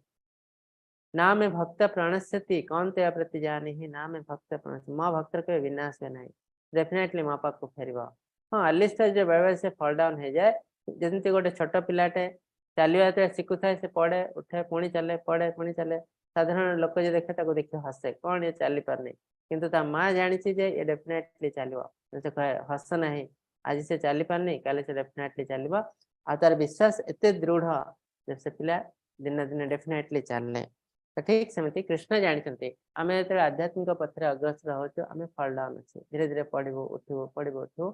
[SPEAKER 2] ना में भक्त प्रणश्यति कौन ते प्रति जानी ही ना में भक्त प्रणश्य मो भक्त के विनाश है नहीं डेफिनेटली मो पाक को फेर हाँ अर्ली स्टेज बेले से फॉल डाउन हो जाए जमी गोटे छोट पिलाटे चलवा शिखु थाए से पड़े उठे पुणी चले पड़े पुणी चले साधारण लोक जो देखे देखिए हसे कौन ये चली पारनी किंतु ता माँ जानी ये डेफिनेटली चलो कहे हस ना आज से चली पारनी काले से डेफिनेटली चलो आ तार विश्वास एत दृढ़ से पिला दिन दिन डेफिनेटली चलने तो ठीक सेमती कृष्ण जानते आम जो आध्यात्मिक पथर अग्रसर हो आम फल डाउन अच्छे धीरे धीरे पढ़ू उठू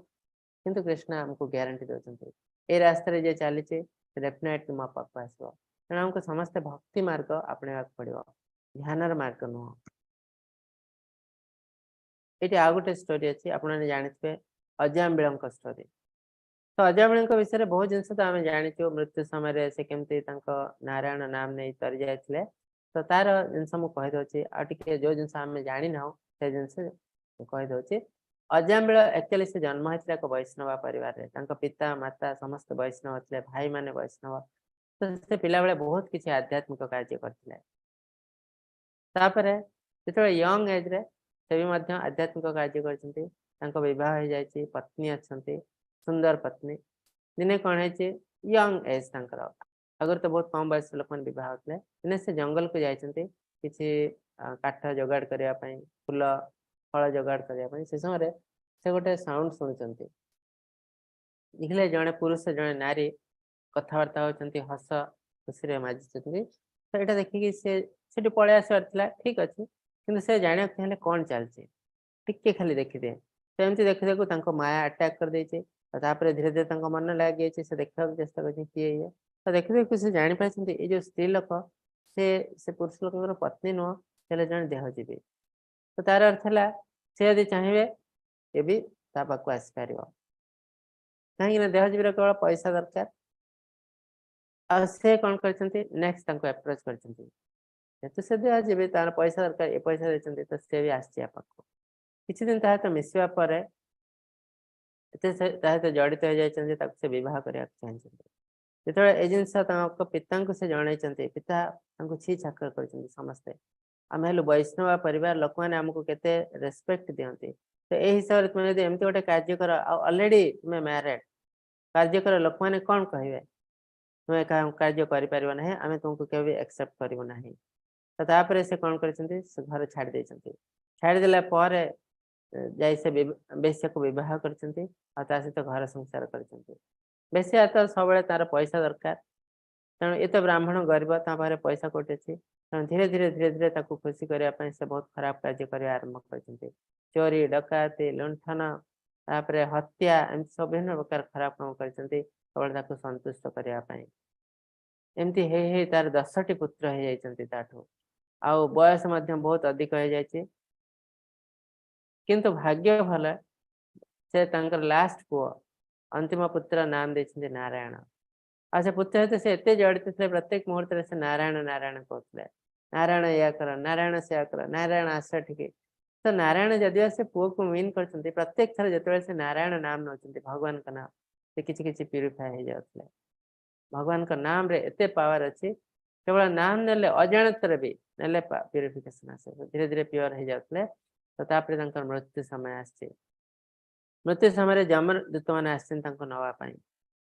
[SPEAKER 2] किंतु कृष्ण आमको ग्यारंटी दौरान ये रास्ते जे चली डेफिनेटली मो पाक आसो तेणु आमको समस्त भक्ति मार्ग अपने पड़ो ध्यान मार्ग नुह ये आ गए स्टोरी अच्छी आपने जानते अजामिल स्टोरी तो अजामिल विषय में बहुत जिन आम जाचु मृत्यु समय से केमती नारायण नाम नहीं तरी जाते तो तार जिन मुझे कहीदे आगे जो जिन आम जानी ना से जिन कहीदे अजामिल एक्चुअली से जन्म होता एक वैष्णव परिवार पिता माता समस्त वैष्णव थे भाई माने वैष्णव तो से पिला बेले बहुत किसी आध्यात्मिक कार्य करते जो यंग एज रे से भी आध्यात्मिक कार्य कर जाए पत्नी अच्छा सुंदर पत्नी दिने कौन है यंग एज अगर तो बहुत कम बयस लोक बह होते दिने से जंगल को जाती किसी काठ जोगाड़ करने फूल फल जोगाड़ करने से समय से गोटे साउंड शुणुंट देखिले जड़े पुरुष जड़े नारी कथबार्ता होती हस खुशी माजिंट तो यहाँ देखिकी से पलि आसबार ठीक अच्छे कि से जाना चाहिए कौन चलती टिके खाली देखीदे तो एमती देखी देखू माया अटैक कर देचे धीरे धीरे मन लगे से देखा चेष्टा कर किए तो देखी देखू से जापार ये जो स्त्री लोक से पुरुष लोक पत्नी नुह से जन देहजीवी तो तार अर्थ है सी यदि चाहिए ये भी पाक आसपार कहीं देहजीवी केवल पैसा दरकार से कौन कर नेक्स्ट एप्रोच कर से देहजीवी तार पैसा दरकार ये पैसा देते तो सी भी आसको କିଛି ଦିନ ତା ସହିତ ମିଶିବା ପରେ ଏତେ ସେ ତା ସହିତ ଜଡ଼ିତ ହେଇଯାଇଛନ୍ତି ଯେ ତାକୁ ସେ ବିବାହ କରିବାକୁ ଚାହିଁଛନ୍ତି। ଯେତେବେଳେ ଏ ଜିନିଷ ତାଙ୍କ ପିତାଙ୍କୁ ସେ ଜଣେଇଛନ୍ତି, ପିତା ତାଙ୍କୁ ଛି ଛାକର କରିଛନ୍ତି ସମସ୍ତେ। ଆମେ ହେଲୁ ବୈଷ୍ଣବ ପରିବାର, ଲୋକମାନେ ଆମକୁ କେତେ ରେସ୍ପେକ୍ଟ ଦିଅନ୍ତି। ତ ଏଇ ହିସାବରେ ତୁମେ ଯଦି ଏମିତି ଗୋଟେ କାର୍ଯ୍ୟ କର, ଆଉ ଅଲରେଡି ତୁମେ ମ୍ୟାରେଡ୍, କାର୍ଯ୍ୟ କର, ଲୋକମାନେ କ'ଣ କହିବେ? ତୁମେ କାର୍ଯ୍ୟ କରିପାରିବ ନାହିଁ, ଆମେ ତୁମକୁ କେବେ ବି ଆକ୍ସେପ୍ଟ କରିବୁ ନାହିଁ। ତ ତାପରେ ସେ କ'ଣ କରିଛନ୍ତି, ସେ ଘର ଛାଡ଼ି ଦେଇଛନ୍ତି। ଛାଡ଼ିଦେଲା ପରେ ଯାଇ ସେ ବେଶ୍ୟାକୁ ବିବାହ କରିଛନ୍ତି ଆଉ ତା ସହିତ ଘର ସଂସାର କରିଛନ୍ତି। ବେଶ୍ୟା ତ ସବୁବେଳେ ତାର ପଇସା ଦରକାର, ତେଣୁ ଏ ତ ବ୍ରାହ୍ମଣ ଗରିବ, ତା ପାଖରେ ପଇସା କୋଉଠି ଅଛି? ତେଣୁ ଧୀରେ ଧୀରେ ତାକୁ ଖୁସି କରିବା ପାଇଁ ସେ ବହୁତ ଖରାପ କାର୍ଯ୍ୟ କରିବା ଆରମ୍ଭ କରିଛନ୍ତି। ଚୋରି, ଡକାୟତି, ଲୁଣ୍ଠନ, ତାପରେ ହତ୍ୟା, ଏମିତି ସବୁ ବିଭିନ୍ନ ପ୍ରକାର ଖରାପ କାମ କରିଛନ୍ତି କେବଳ ତାକୁ ସନ୍ତୁଷ୍ଟ କରିବା ପାଇଁ। ଏମିତି ହେଇ ହେଇ ତାର 10ଟି ପୁତ୍ର ହେଇଯାଇଛନ୍ତି ତାଠୁ, ଆଉ ବୟସ ମଧ୍ୟ ବହୁତ ଅଧିକ ହେଇଯାଇଛି। କିନ୍ତୁ ଭାଗ୍ୟ ଭଲ, ସେ ତାଙ୍କର ଲାଷ୍ଟ ପୁଅ, अंतिम पुत्र नाम ଦେଇଛନ୍ତି ନାରାୟଣ। ଆଉ ସେ ପୁତ୍ର ସହିତ ସେ ଏତେ ଜଡ଼ିତ ଥିଲେ, ପ୍ରତ୍ୟେକ ମୁହୂର୍ତ୍ତରେ ସେ ନାରାୟଣ ନାରାୟଣ କହୁଥିଲେ। ନାରାୟଣ ଏୟା କର, ନାରାୟଣ ସେୟା କର, ନାରାୟଣ ଆସ ଠିକି। ତ ନାରାୟଣ ଯଦିଓ ସେ ପୁଅକୁ ମିନ୍ କରିଛନ୍ତି, ପ୍ରତ୍ୟେକ ଥର ଯେତେବେଳେ ସେ ନାରାୟଣ ନାମ ନେଉଛନ୍ତି, ଭଗବାନଙ୍କ ନାମ, ସେ କିଛି କିଛି ପ୍ୟୁରିଫାଏ ହେଇଯାଉଥିଲେ। ଭଗବାନଙ୍କ ନାମରେ ଏତେ ପାୱାର ଅଛି, କେବଳ ନାମ ନେଲେ ଅଜାଣତରେ ବି ନେଲେ ପ୍ୟୁରିଫିକେସନ ଆସେ, ଧୀରେ ଧୀରେ ପ୍ୟୁର ହେଇଯାଉଥିଲେ। ତ ତାପରେ ତାଙ୍କର ମୃତ୍ୟୁ ସମୟ ଆସିଛି। ମୃତ୍ୟୁ ସମୟରେ ଯମଦୂତ ମାନେ ଆସିଛନ୍ତି ତାଙ୍କୁ ନେବା ପାଇଁ।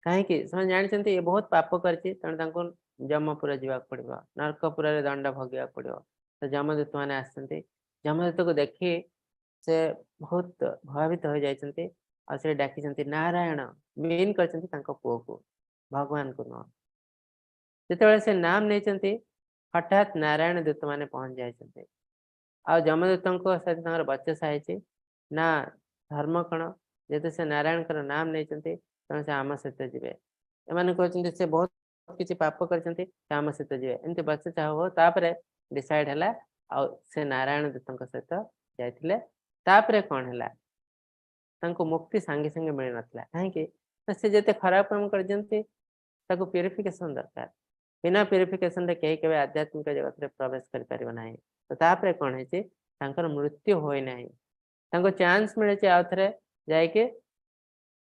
[SPEAKER 2] କାହିଁକି? ସେମାନେ ଜାଣିଛନ୍ତି ଏ ବହୁତ ପାପ କରିଛି, ତେଣୁ ତାଙ୍କୁ ଯମପୁର ଯିବାକୁ ପଡିବ, ନରକପୁରରେ ଦଣ୍ଡ ଭୋଗିବାକୁ ପଡିବ। ତ ଯମଦୂତ ମାନେ ଆସିଛନ୍ତି। ଯମଦୂତକୁ ଦେଖି ସେ ବହୁତ ଭୟଭୀତ ହୋଇଯାଇଛନ୍ତି, ଆଉ ସେ ଡାକିଛନ୍ତି ନାରାୟଣ, ମିନ୍ କରିଛନ୍ତି ତାଙ୍କ ପୁଅକୁ, ଭଗବାନଙ୍କୁ ନୁହଁ। ଯେତେବେଳେ ସେ ନାମ ନେଇଛନ୍ତି, ହଠାତ୍ ନାରାୟଣ ଦୂତ ମାନେ ପହଞ୍ଚି ଯାଇଛନ୍ତି। ଆଉ ଯମଦୂତଙ୍କ ସହିତ ତାଙ୍କର ବଚସା ହେଇଛି, ନା ଧର୍ମ କ'ଣ? ଯେହେତୁ ସେ ନାରାୟଣଙ୍କର ନାମ ନେଇଛନ୍ତି, ତେଣୁ ସେ ଆମ ସହିତ ଯିବେ। ଏମାନେ କହୁଛନ୍ତି ସେ ବହୁତ କିଛି ପାପ କରିଛନ୍ତି, ସେ ଆମ ସହିତ ଯିବେ। ଏମିତି ବଚସା ହଉ, ତାପରେ ଡିସାଇଡ୍ ହେଲା, ଆଉ ସେ ନାରାୟଣ ଦୂତଙ୍କ ସହିତ ଯାଇଥିଲେ। ତାପରେ କ'ଣ ହେଲା, ତାଙ୍କୁ ମୁକ୍ତି ସାଙ୍ଗେ ସାଙ୍ଗେ ମିଳିନଥିଲା। କାହିଁକି? ସେ ଯେତେ ଖରାପ କାମ କରିଛନ୍ତି, ତାକୁ ପ୍ୟୁରିଫିକେସନ ଦରକାର। ବିନା ପ୍ୟୁରିଫିକେସନରେ କେହି କେବେ ଆଧ୍ୟାତ୍ମିକ ଜଗତରେ ପ୍ରବେଶ କରିପାରିବ ନାହିଁ। ତ ତାପରେ କ'ଣ ହେଇଛି, ତାଙ୍କର ମୃତ୍ୟୁ ହୋଇନାହିଁ, ତାଙ୍କୁ ଚାନ୍ସ ମିଳିଛି ଆଉ ଥରେ ଯାଇକି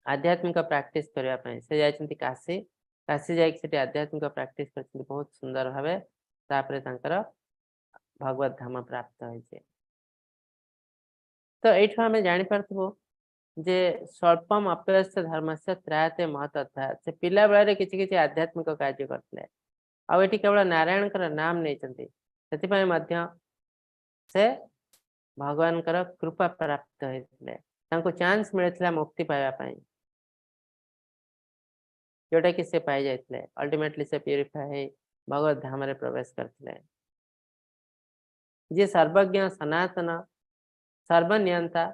[SPEAKER 2] ଆଧ୍ୟାତ୍ମିକ ପ୍ରାକ୍ଟିସ କରିବା ପାଇଁ। ସେ ଯାଇଛନ୍ତି କାଶୀ, କାଶୀ ଯାଇକି ସେଠି ଆଧ୍ୟାତ୍ମିକ ପ୍ରାକ୍ଟିସ କରିଛନ୍ତି ବହୁତ ସୁନ୍ଦର ଭାବେ। ତାପରେ ତାଙ୍କର ଭଗବତ ଧାମ ପ୍ରାପ୍ତ ହେଇଛି। ତ ଏଇଠୁ ଆମେ ଜାଣିପାରୁଥିବୁ ଯେ ସ୍ୱଳ୍ପମ ଅପ୍ୟସ୍ୟ ଧର୍ମସ୍ୟ ତ୍ରାୟତେ ମହତ ଅଧ୍ୟାୟ। ସେ ପିଲା ବେଳରେ କିଛି କିଛି ଆଧ୍ୟାତ୍ମିକ କାର୍ଯ୍ୟ କରିଥିଲେ, ଆଉ ଏଠି କେବଳ ନାରାୟଣଙ୍କର ନାମ ନେଇଛନ୍ତି, ସେଥିପାଇଁ ମଧ୍ୟ ସେ ଭଗବାନଙ୍କର କୃପା ପ୍ରାପ୍ତ ହେଇଥିଲେ। ତାଙ୍କୁ ଚାନ୍ସ ମିଳିଥିଲା ମୁକ୍ତି ପାଇବା ପାଇଁ, ଯୋଉଟା କି ସେ ପାଇ ଯାଇଥିଲେ। ଅଲ୍ଟିମେଟଲି ସେ ପ୍ୟୁରିଫାଏ ହେଇ ଭଗବତ ଧାମରେ ପ୍ରବେଶ କରିଥିଲେ। ଯିଏ ସର୍ବଜ୍ଞ, ସନାତନ, ସର୍ବନିୟନ୍ତା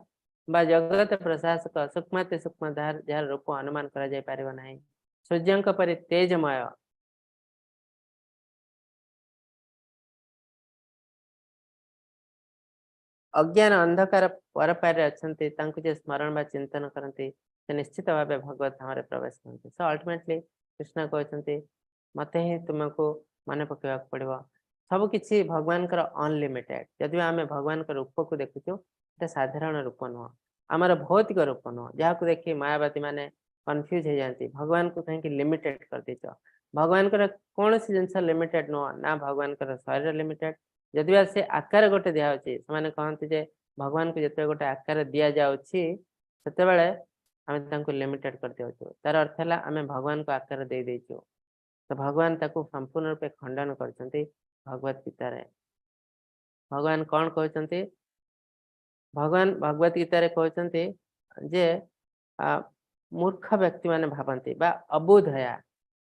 [SPEAKER 2] ବା ଜଗତ ପ୍ରଶାସକ, ସୂକ୍ଷ୍ମାତି ସୂକ୍ଷ୍ମ, ଯାହାର ରୂପ ଅନୁମାନ କରାଯାଇ ପାରିବ ନାହିଁ, ସୂର୍ଯ୍ୟଙ୍କ ପରି ତେଜମୟ, ଅଜ୍ଞାନ ଅନ୍ଧକାର ପରପାରେ ଅଛନ୍ତି, ତାଙ୍କୁ ଯିଏ ସ୍ମରଣ ବା ଚିନ୍ତନ କରନ୍ତି, ସେ ନିଶ୍ଚିତ ଭାବେ ଭଗବତ ଧାମରେ ପ୍ରବେଶ କରନ୍ତି। ସୋ ଅଲ୍ଟିମେଟଲି କୃଷ୍ଣ କହିଛନ୍ତି, ମତେ ହିଁ ତୁମକୁ ମନେ ପକେଇବାକୁ ପଡିବ। ସବୁ କିଛି ଭଗବାନଙ୍କର ଅନଲିମିଟେଡ। ଯଦି ଆମେ ଭଗବାନଙ୍କ ରୂପକୁ ଦେଖୁଛୁ, ଏଟା ସାଧାରଣ ରୂପ ନୁହଁ, ଆମର ଭୌତିକ ରୂପ ନୁହଁ, ଯାହାକୁ ଦେଖି ମାୟାବାଦୀ ମାନେ କନଫ୍ୟୁଜ ହେଇଯାନ୍ତି। ଭଗବାନଙ୍କୁ କାହିଁକି ଲିମିଟେଡ କରିଦେଇଛ? ଭଗବାନଙ୍କର କୌଣସି ଜିନିଷ ଲିମିଟେଡ ନୁହଁ, ନା ଭଗବାନଙ୍କର ଶରୀର ଲିମିଟେଡ। ଯଦି ବା ସେ ଆକାର ଗୋଟେ ଦିଆଯାଉଛି, ସେମାନେ କହନ୍ତି ଯେ ଭଗବାନଙ୍କୁ ଯେତେବେଳେ ଗୋଟେ ଆକାର ଦିଆଯାଉଛି, ସେତେବେଳେ ଆମେ ତାଙ୍କୁ ଲିମିଟେଡ କରିଦେଉଛୁ। ତାର ଅର୍ଥ ହେଲା ଆମେ ଭଗବାନଙ୍କୁ ଆକାର ଦେଇଦେଇଛୁ। ତ ଭଗବାନ ତାକୁ ସମ୍ପୂର୍ଣ୍ଣ ରୂପେ ଖଣ୍ଡନ କରିଛନ୍ତି ଭଗବତ ଗୀତାରେ। ଭଗବାନ କ'ଣ କହୁଛନ୍ତି? ଭଗବାନ ଭଗବତ ଗୀତାରେ କହୁଛନ୍ତି ଯେ ମୂର୍ଖ ବ୍ୟକ୍ତି ମାନେ ଭାବନ୍ତି ବା ଅବୁଧୟା,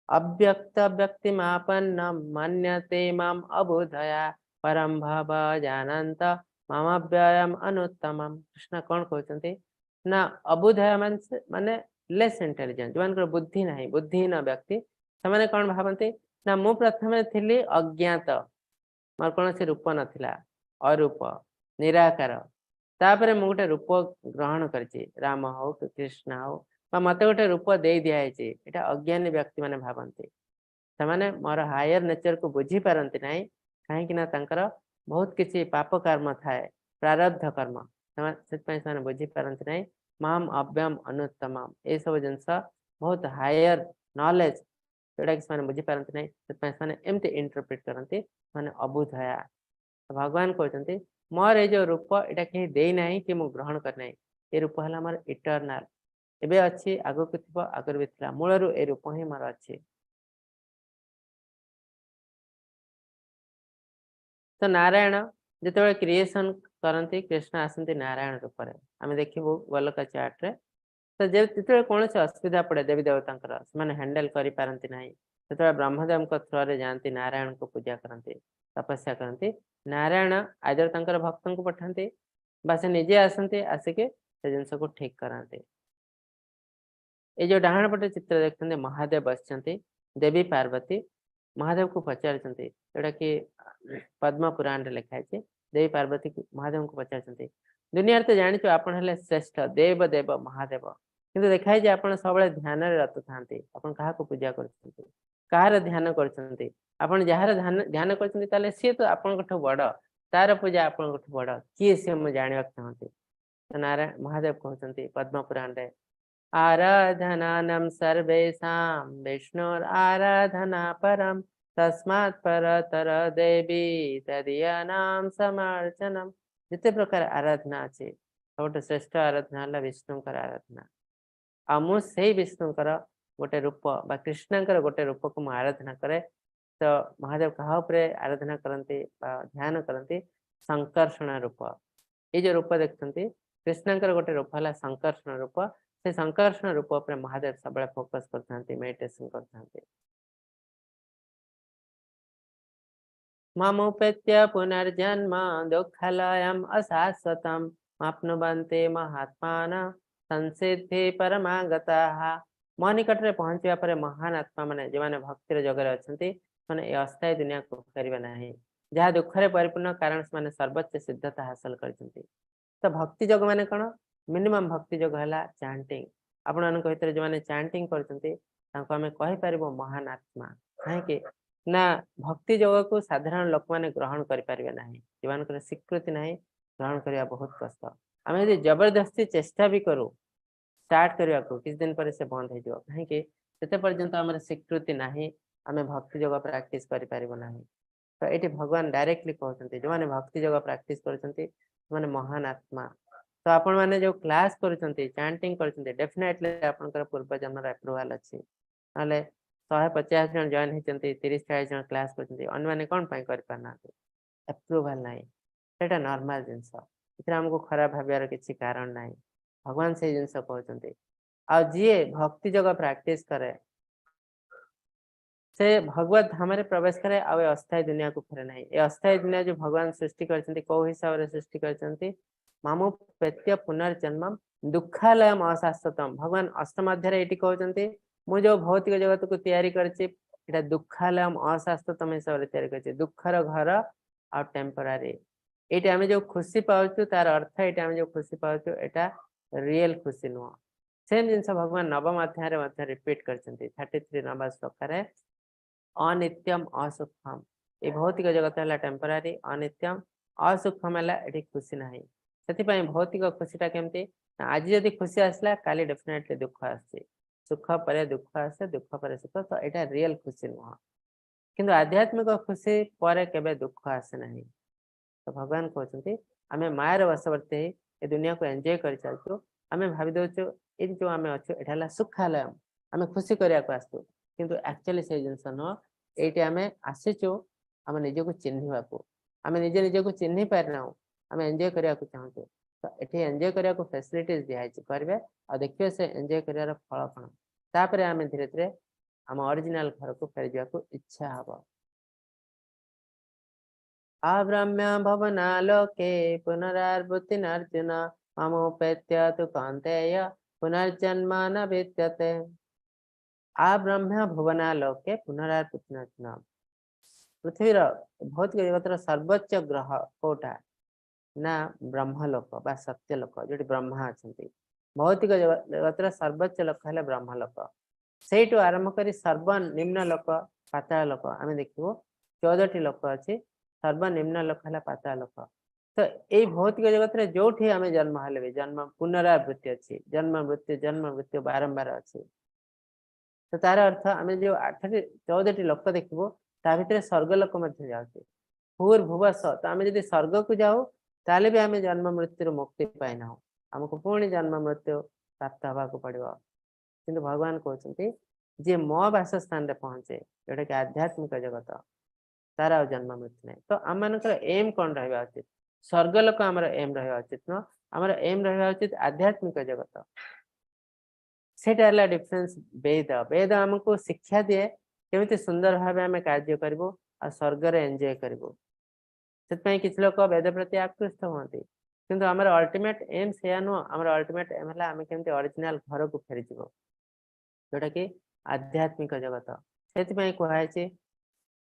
[SPEAKER 2] ଅବ୍ୟକ୍ତ ବ୍ୟକ୍ତି ମାପନ୍ନ ମାନ୍ୟତେ ମାମ ଅବୁଧୟା ପରମ ଭାବ ଜାନନ୍ତ ମାମାବ୍ୟୟମ ଅନୁତ୍ତମମ୍। କୃଷ୍ଣ କ'ଣ କହୁଛନ୍ତି ନା, ଅବୁଧୟା ମାନେ ଲେସ୍ ଇଣ୍ଟେଲିଜେଣ୍ଟ, ଯୋଉମାନଙ୍କର ବୁଦ୍ଧି ନାହିଁ, ବୁଦ୍ଧିହୀନ ବ୍ୟକ୍ତି, ସେମାନେ କ'ଣ ଭାବନ୍ତି ନା, ମୁଁ ପ୍ରଥମେ ଥିଲି ଅଜ୍ଞାତ, ମୋର କୌଣସି ରୂପ ନଥିଲା, ଅରୂପ, ନିରାକାର। ତାପରେ ମୁଁ ଗୋଟେ ରୂପ ଗ୍ରହଣ କରିଛି, ରାମ ହଉ କି କୃଷ୍ଣ ହଉ, ବା ମତେ ଗୋଟେ ରୂପ ଦେଇ ଦିଆଯାଇଛି। ଏଇଟା ଅଜ୍ଞାନୀ ବ୍ୟକ୍ତି ମାନେ ଭାବନ୍ତି। ସେମାନେ ମୋର ହାୟର ନେଚରକୁ ବୁଝିପାରନ୍ତି ନାହିଁ, କାହିଁକି ନା ତାଙ୍କର ବହୁତ କିଛି ପାପ କର୍ମ ଥାଏ, ପ୍ରାରବ୍ଧ କର୍ମ। से बुझी पारती ना माम अव्यम अनुत्तम ये सब जिनस बहुत हायर नॉलेज जोटा कि बुझी पारती ना एमती इंटरप्रेट करती माने अबुझया भगवान कहते मोर ये जो रूप यहाँ कहीं देना कि मुझे ग्रहण करना ये रूप है मोर इटरनाल एबे अच्छी आगो को थी आगर भी था मूलरू ए रूप ही मोर अच्छी तो नारायण जिते क्रिएशन करती कृष्ण आसती नारायण रूप में आम देखू गोलका चार्ट रे तो जिते कौन असुविधा पड़े देवी देवता से हैंडल करती ना जो ब्रह्मदेव थ्रो रे जाती नारायण को पूजा करती तपस्या करती नारायण आदर तंकर भक्त को पठाते बा से निजे आसती आसिके से जिनस को ठीक कराते ये जो डाहाण पटे चित्र देखते महादेव बसचंती देवी पार्वती महादेव को पचार जोटा कि पद्म पुराण लिखाई देवी पार्वती महादेव को पचार दुनिया तो जानी आप श्रेष्ठ देव देव महादेव किंतु देखाई आप सब ध्यान रत था क्या पूजा कर ध्यान कर जार ध्यान कर सी तो आपठ बड़ तार पूजा आपठ बड़ किए सी मुझे जानवा चाहती तो नारायण महादेव कहते पद्म पुराण रे आराधनानं सर्वेषां विष्णुर आराधना परम तस्मात् परतर देवी तदीयानां समर्चनम जिते प्रकार आराधना अच्छे सब श्रेष्ठ आराधना है विष्णुकर आराधना आ मु से विष्णुकर गोटे रूप बा कृष्णकर गोटे रूप को मुझे आराधना करे तो महादेव क्या आराधना करते ध्यान करते संकर्षण रूप ये जो रूप देखते कृष्णकर गोटे रूप है संकर्षण रूप से संकर्षण रूप पर महादेव सब फोकस करते मेडिटेशन करते ममुपेत्य पुनर्जन्म दुःखलयम् अशाश्वतम् आप्नुवन्ते महात्मान संसिद्धि परमागताः मो निकट में पहुंचा पर महान आत्मा माने जो मैंने भक्तिर जगह अच्छा मैंने ये अस्थायी दुनिया को फेरवे ना जहाँ दुखरे परिपूर्ण कारण से सर्वोच्च सिद्धता हासिल कर तो भक्ति जग माने कौन मिनिमम भक्ति जग है चांटिंग आपण भर जो मैंने चांटिंग कर महान आत्मा कहीं ना भक्ति जगह को साधारण लोक मैंने ग्रहण करें ना जो स्वीकृति ना ग्रहण करने बहुत कष्ट आम यदि जबरदस्ती चेष्टा भी करूँ स्टार्ट करने को किस दिन पर से बंद हो कहीं से पर्यंत आम स्वीकृति ना आम भक्ति जगह प्राक्टिस करना तो ये भगवान डायरेक्टली कहते जो मैंने भक्ति जगह प्राक्टिस कर महान आत्मा तो आपण मैंने जो क्लास कर चांटिंग कर डेफिनेटली आपंकर पूर्व जन्म अप्रुवाल अच्छी ना 150 जन जॉइन होती 30-40 जन क्लास कर कौन करना अप्रुवाल ना से नॉर्मल जिनस आमको खराब भावार किसी कारण ना भगवान से जिनस कहते आ जी भक्ति जगह प्राक्टिस करे से भगवत धाम प्रवेश करे आ अस्थायी दुनिया को फेरे ना ये अस्थायी दुनिया जो भगवान सृष्टि कर कौ हिसाब से सृष्टि कर मामु प्रत्य पुनर्जन्म दुखालयम अशाश्वतम भगवान अष्टमाध्याय ये कहते मु जो भौतिक जगत को तैयारी कर दुखालयम अशाश्वतम हिसाब से दुखर घर आ टेम्परारी ये आम जो खुशी पाचु तार अर्थ ये जो खुशी पाचु यहाँ रियल खुशी नुह सेम जिन भगवान नवम अध्याय रिपीट कर 33 नंबर श्लोक अनित्यम असुखम ये भौतिक जगत है टेम्परारी अनित्यम असुखम है खुशी ना से भौतिक खुशीटा केमती आज जदि खुशी आसला काली डेफिनेटली दुख आसे सुख पर दुख आसे दुख पर सुख तो यहाँ रियल खुशी नुह किंतु आध्यात्मिक खुशी पर केबे दुख आसे ना तो भगवान कहते आम मायर वशवर्ती ये दुनिया को एंजॉय कर चलु आम भावी दौचु ये जो आम अच्छु यहाँ सुखालय आम खुशी करने को आसु किंतु एक्चुअली से जिनस नुह ये आम आसीचु आम निजक चिन्हवाक आम निजे निजक चिन्ह पारिना आम एंजॉय करने को चाहूँ तो ये एंजॉय करने को फैसिलिटीज दिखाई करेंगे और देखिए से एंजॉय कर फल कौन तापर आम धीरे धीरे आम ओरिजिनल घर को फेरी जावाक इच्छा हम आब्रह्म्य भवनालोके पुनरावृत्ति अर्जुन ममोपेत्य तु कौन्तेय पुनर्जन्म न विद्यते आब्रह्म्य भुवनालोके पुनरावृत्ति अर्जुन पृथ्वीर भौतिक जगतर सर्वोच्च ग्रह कोटा ना ब्रह्मलोक बा सत्यलोक जो ब्रह्मा अच्छा भौतिक जगतर सर्वोच्च लोक है ब्रह्मलोक से आरंभ कर सर्वनिम्न लोक पाताल लोक आम देखू 14टी लोक अच्छी सर्वनिम्न लोक है पाताल लोक तो यही भौतिक जगत रे जोठी आमे जन्म हेले भी जन्म पुनरावृत्ति अच्छी जन्म मृत्यु बारंबार अच्छी तो तार अर्थ आमे जो 8-14 लोक देखिबो ता भितरे स्वर्ग लोक मध्ये जाउछे भूर्भुवः स्व तो आमे जदि स्वर्ग को जाऊ ताले भी आमे जन्म मृत्यु मुक्ति पाइ ना हमको पुणी जन्म मृत्यु प्राप्त हवा को पड़िबो किंतु भगवान कहते जे मो वासस्थान रे पहुंचे जोटा कि आध्यात्मिक जगत तार आ जन्म मृत्यु नहीं तो आम मान एम कौन रहा उचित स्वर्ग लोक आमर एम रहा उचित न आमर एम रहा उचित आध्यात्मिक जगत सेटा डिफरेंस वेद वेद आमको शिक्षा दिए केमिति सुंदर भाव आम कार्य करूँ आ स्वर्ग एंजॉय करूँ से किसी लोग वेद प्रति आकृष्ट होती किंतु आमर अल्टीमेट एम से नुह आमर अल्टीमेट एम है आम केमती ओरिजिनल घर को फेरी जोटा कि आध्यात्मिक जगत से कहुई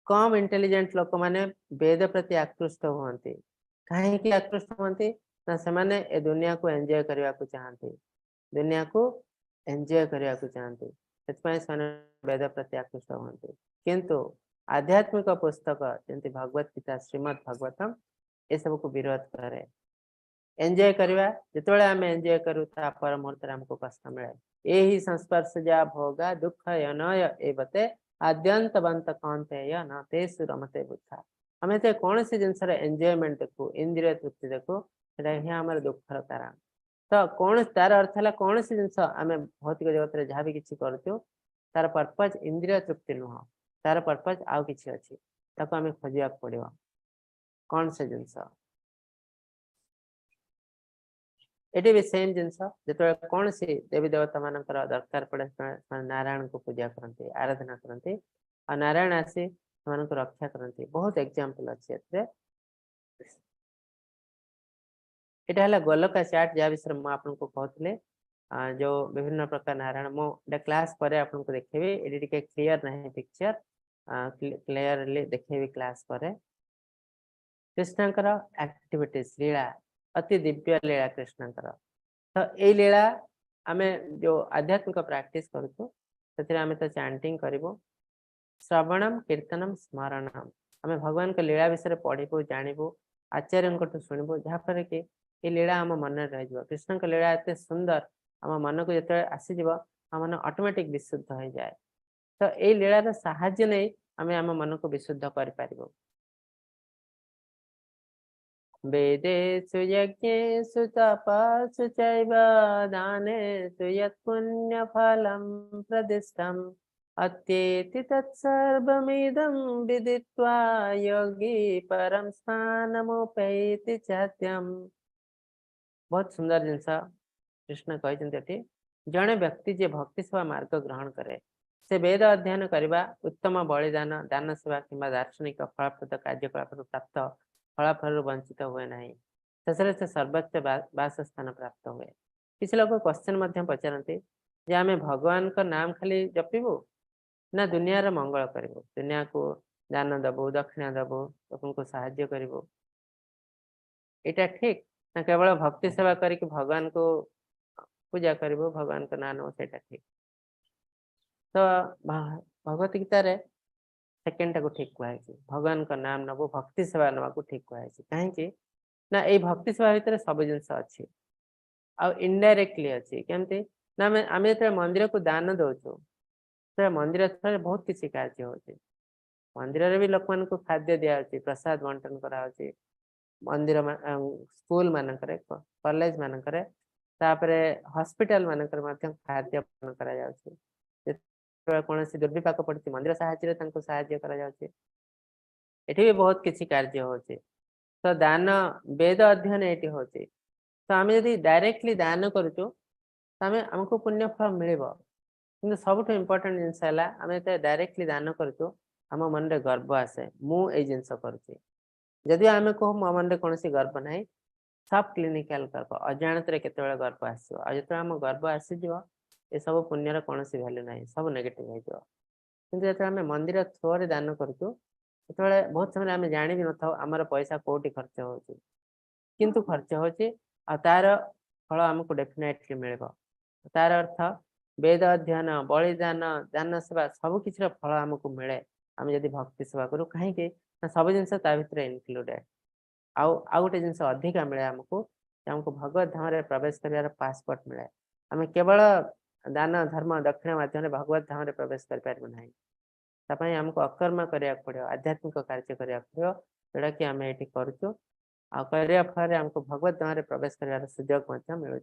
[SPEAKER 2] कम इंटेलिजेंट लोक माने वेद प्रति आकृष्ट होती कहीं आकृष्ट होती ना से ए दुनिया को एंजॉय करने को चाहती दुनिया को एंजॉय करने को चाहती से वेद प्रति आकृष्ट होती किंतु आध्यात्मिक पुस्तक जमी भगवत गीता श्रीमद भागवतम ये सब को विरोध करे एंजॉय करवा जो आम एंजॉय करूँ पर मुहूर्त आमको कष्ट मिले यही संस्पर्श जा भोगा दुख यनय एवते आद्यंतवंत कौंतेय न तेषु रमते बुद्धा आम तो कौन सी जिनस एंजॉयमेंट देखू इंद्रिय तृप्ति देखू से आम दुखर कारण तो कौन तार अर्थ है कौन सी जिनस आम भौतिक जगत में जहाँ भी किसी करूँ तार पर्पज इंद्रिय तृप्ति नुह तार पर्पज आउ किसी अच्छी आम खोजा पड़ो कौन से जिनस ये भी सेम जिनस जो कौन सी देवी देवता मान दरकार पड़े नारायण को पूजा करती आराधना करती और नारायण आसी रक्षा करती बहुत एग्जांपल अच्छे यहाँ है गोलका चार्ट जहाँ विषय मुझे आपको कहते जो विभिन्न प्रकार नारायण मुझे क्लास पर आपको देखेबी ये क्लियर नहीं पिक्चर क्लियरली देखेबी क्लास पर कृष्णकर एक्टिविटीज लीला अति दिव्य लीला कृष्णकर तो ये लीला आम जो आध्यात्मिक प्रैक्टिस करें तो चैंटिंग करूँ श्रवणम कीर्तनम स्मरणम आम भगवान का लीला विषय पढ़ू जानबू आचार्य शुणबू जहाँफल कि ये लीला आम मन रही कृष्ण का लीला एत सुंदर आम मन को जो आसीज आम मन ऑटोमेटिक विशुद्ध हो जाए तो ये लीलार साहाय्य नहीं आम आम मन को विशुद्ध कर वेदेषु यज्ञेषु तपस्सु चैव दानेषु यत् पुण्यफलं प्रदिष्टम् अत्येति तत्सर्वमिदं विदित्वा योगी परम स्थानमुपैति चात्यम् बहुत सुंदर जिनस कृष्ण कहते जड़े व्यक्ति जे भक्ति सेवा मार्ग ग्रहण करे से वेद अध्ययन करने उत्तम बलिदान दान सेवा किंबा दार्शनिक फलप्रद कार्यकलाप प्राप्त फलाफल वंचित हुए ना शेष से सर्वोच्च वासस्थान प्राप्त हुए किसी लोग क्वेश्चन पचारती जे आम भगवान का नाम खाली जपिबू ना दुनिया मंगल करूँ दुनिया को दान दबू दक्षिणा दबू लोक को साहाय्य करूँ यहाँ ठीक ना केवल भक्ति सेवा करके भगवान को पूजा करूँ भगवान का नाम से ठीक तो भगवत गीता सेकेंड को ठीक कहुई भगवान का नाम नबू भक्ति सेवा नवा को ठीक कहुई कहीं ना ये भक्ति सेवा भितर सब जिनस अच्छी आउ इनडायरेक्टली अच्छी केमती ना आम जो मंदिर को दान दौचु तो मंदिर थ्रू बहुत किसी कार्य हो मंदिर भी लोक मान को खाद्य दिखाई प्रसाद बंटन कराई मंदिर स्कूल मानक कॉलेज मानक हॉस्पिटल मानक खाद्य बंटन करा कौन सी दुर्विपाक पड़ी मंदिर साहाय्य एठी भी बहुत किसी कार्य हो तो दान वेद अध्ययन ये हो तो आम जब डायरेक्टली दान करूँ आमको पुण्य फल मिल कि सब इम्पोर्टेंट जिनस है आम जो डायरेक्टली दान करूँ आम मन में गर्व आसे मुझे जिनस करुँच जदि आम कह मो मन में कौन गर्व ना सब क्लिनिकल गर्व अजाणत केत गर्व आसो जो आम गर्व आसीज ये सब पुण्यर कौन भैल्यू ना सब नेगेटिव हो जो आम मंदिर थ्रू दान करूँ बहुत समय आम जाणी भी न आमर पैसा कौटी खर्च हो खर्च हो तार फल आमको डेफिनेटली मिल तार अर्थ वेद अध्ययन बलिदान दान सेवा सब किसी फल आमको मिले आम जब भक्ति सेवा करूँ कहीं सब जिन भितर इनक्लूडेड आउ गोटे जिनस अधिका मिले हमको भगवत धाम रे प्रवेश कर पासपोर्ट मिले आम केवल दान धर्म दक्षिण माध्यम भगवत धाम रे प्रवेश कर पारबो नहीं आमको अकर्म करिया पड़ो आध्यात्मिक कार्य करिया पड़ो जोड़ा कि आम ये करूँ आ करिया फल हमको भगवत धाम रे प्रवेश कर सुजोग मिलूँ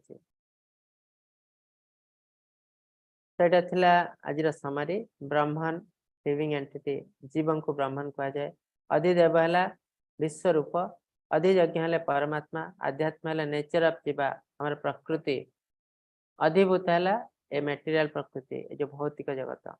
[SPEAKER 2] तो यहाँ थिला आज समरी ब्रह्मन लिविंग एंटिटी जीवन को ब्रह्मन कह जाए अधिदेव है विश्व रूप अधियज्ञ है परमात्मा आध्यात्म है नेचर ऑफ जीवा हमारे प्रकृति अधिभूत है ए मेटेरियल प्रकृति जो भौतिक जगत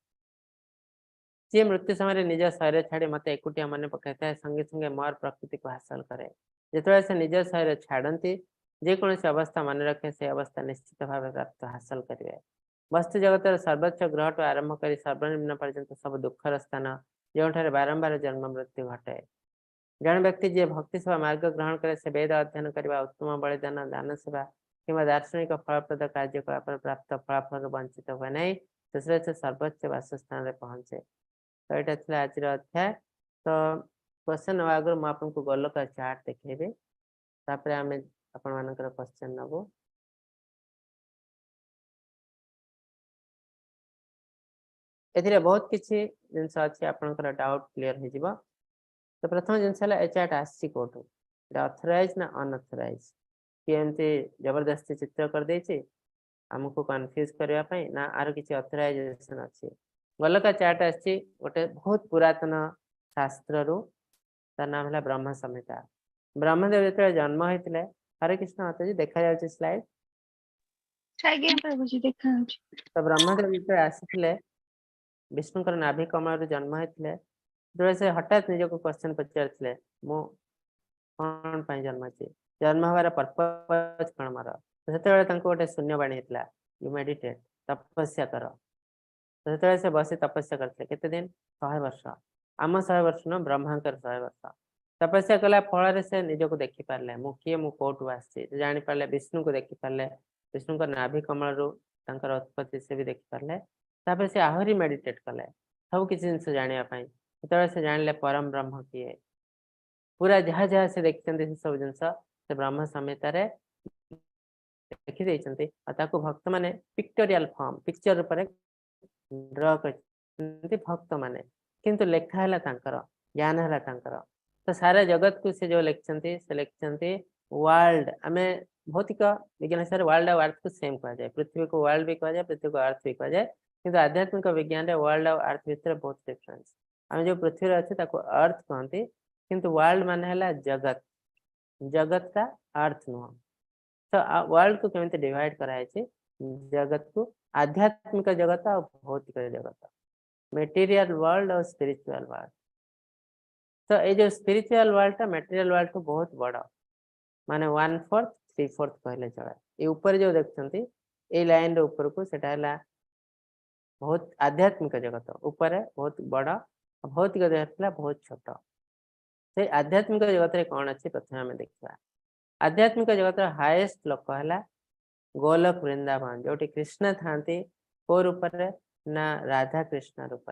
[SPEAKER 2] जी मृत्यु समय निज शरीर छाड़ी मत एकुटिया मन पकड़ संगे संगे मोर प्रकृति को हासिल करे जिते से निज शरीर छाड़ती जेकोसी अवस्था मन रखे से अवस्था निश्चित भाव प्राप्त हासिल करेंगे वस्तु जगत सर्वोच्च ग्रह टू आरंभ कर सर्वनिम्न पर्यंत सब दुखर स्थान जो बारंबार जन्म मृत्यु घटे जन व्यक्ति जी भक्ति सेवा मार्ग ग्रहण करे से वेद अध्ययन करने उत्तम बलिदान दान सेवा कि दार्शनिक फलप्रद कार्यकलाप प्राप्त फलाफल वंचित हुए नहीं दूसरे से सर्वोच्च वासस्थान में पहुंचे तो यहाँ आज अध्याय तो क्वेश्चन ना आगे मुझे गोलक चार्ट देखेबी तापर आम आपण क्वेश्चन नबू ए बहुत किसी जिनस अच्छी आपंकर डाउट क्लीयर हो तो प्रथम जिनस ए चार्ट आसी कौटू अथराइज ना अनअथराइज कि एमती जबरदस्ती चित्र कर देछि हमको कन्फ्यूज करने ना आर किसी अथराइजेशन अच्छी गोलका चार्ट आसी गोटे बहुत पुरातन शास्त्र तार नाम है ब्रह्म संहिता ब्रह्मदेव जो जन्म होते हरे कृष्ण माता जी देखा जाए स्लाइड
[SPEAKER 3] आज्ञा प्रभुजी देखा
[SPEAKER 2] तो ब्रह्मदेव जो आसी विष्णुकर नाभि कमल जन्म होते जो से हठात निज को क्वेश्चन पचार मु कौन जन्म अच्छी जन्म हमार पर्पज कौन मोर तो गोटे शून्यवाणी होता यू मेडिटेट तपस्या कर तो से बस तपस्या करते केते दिन 100 वर्ष आम 100 वर्ष न ब्रह्मांकर 100 वर्ष तपस्या कला फल से निज को देखी पारे मु किए मु कौटू आसी जानी पारे विष्णु को देखी पारे विष्णु नाभि कमल उत्पत्ति से भी देखी पारे तापर से आहरी मेडिटेट कले सब किसी जिन जानापी जो से जान परम ब्रह्म किए पूरा जहाँ जहाँ से देखते सब जिनस से ब्रह्म संहिता देखी भक्त माने पिक्टोरियल फॉर्म पिक्चर रूप ड्र कर भक्त माने किंतु लेखा है ज्ञान है तो सारा जगत को से जो लिखते वर्ल्ड आम भौतिक विज्ञान हिसाब से वर्ल्ड और अर्थ को सेम कह जाए पृथ्वी को वर्ल्ड भी कह जाए पृथ्वी को अर्थ भी कह जाए किंतु आध्यात्मिक विज्ञान वर्ल्ड और अर्थ भितर बहुत डिफरेंस आम जो पृथ्वी अच्छे अर्थ कहते किंतु वर्ल्ड मान है जगत जगत का अर्थ नुह तो वर्ल्ड को केमी डिवाइड कराई जगत को आध्यात्मिक जगत और भौतिक जगत मेटीरियल वर्ल्ड और स्पिरिचुअल वर्ल्ड तो ये जो स्पिरिचुअल वर्ल्ड मेटेरियल वर्ल्ड तो बहुत बड़ माने 1/4 3/4 कहले चले ये ऊपर जो देखते ये लाइन ऊपर को सेटा बहुत आध्यात्मिक जगत ऊपर बहुत बड़ भौतिक जगत बहुत छोट से आध्यात्मिक जगत रे कौन अच्छी प्रथम आम देखा आध्यात्मिक जगत हाईएस्ट लोक है गोलक वृंदावन जो कृष्ण था को रूप ना राधा कृष्ण रूप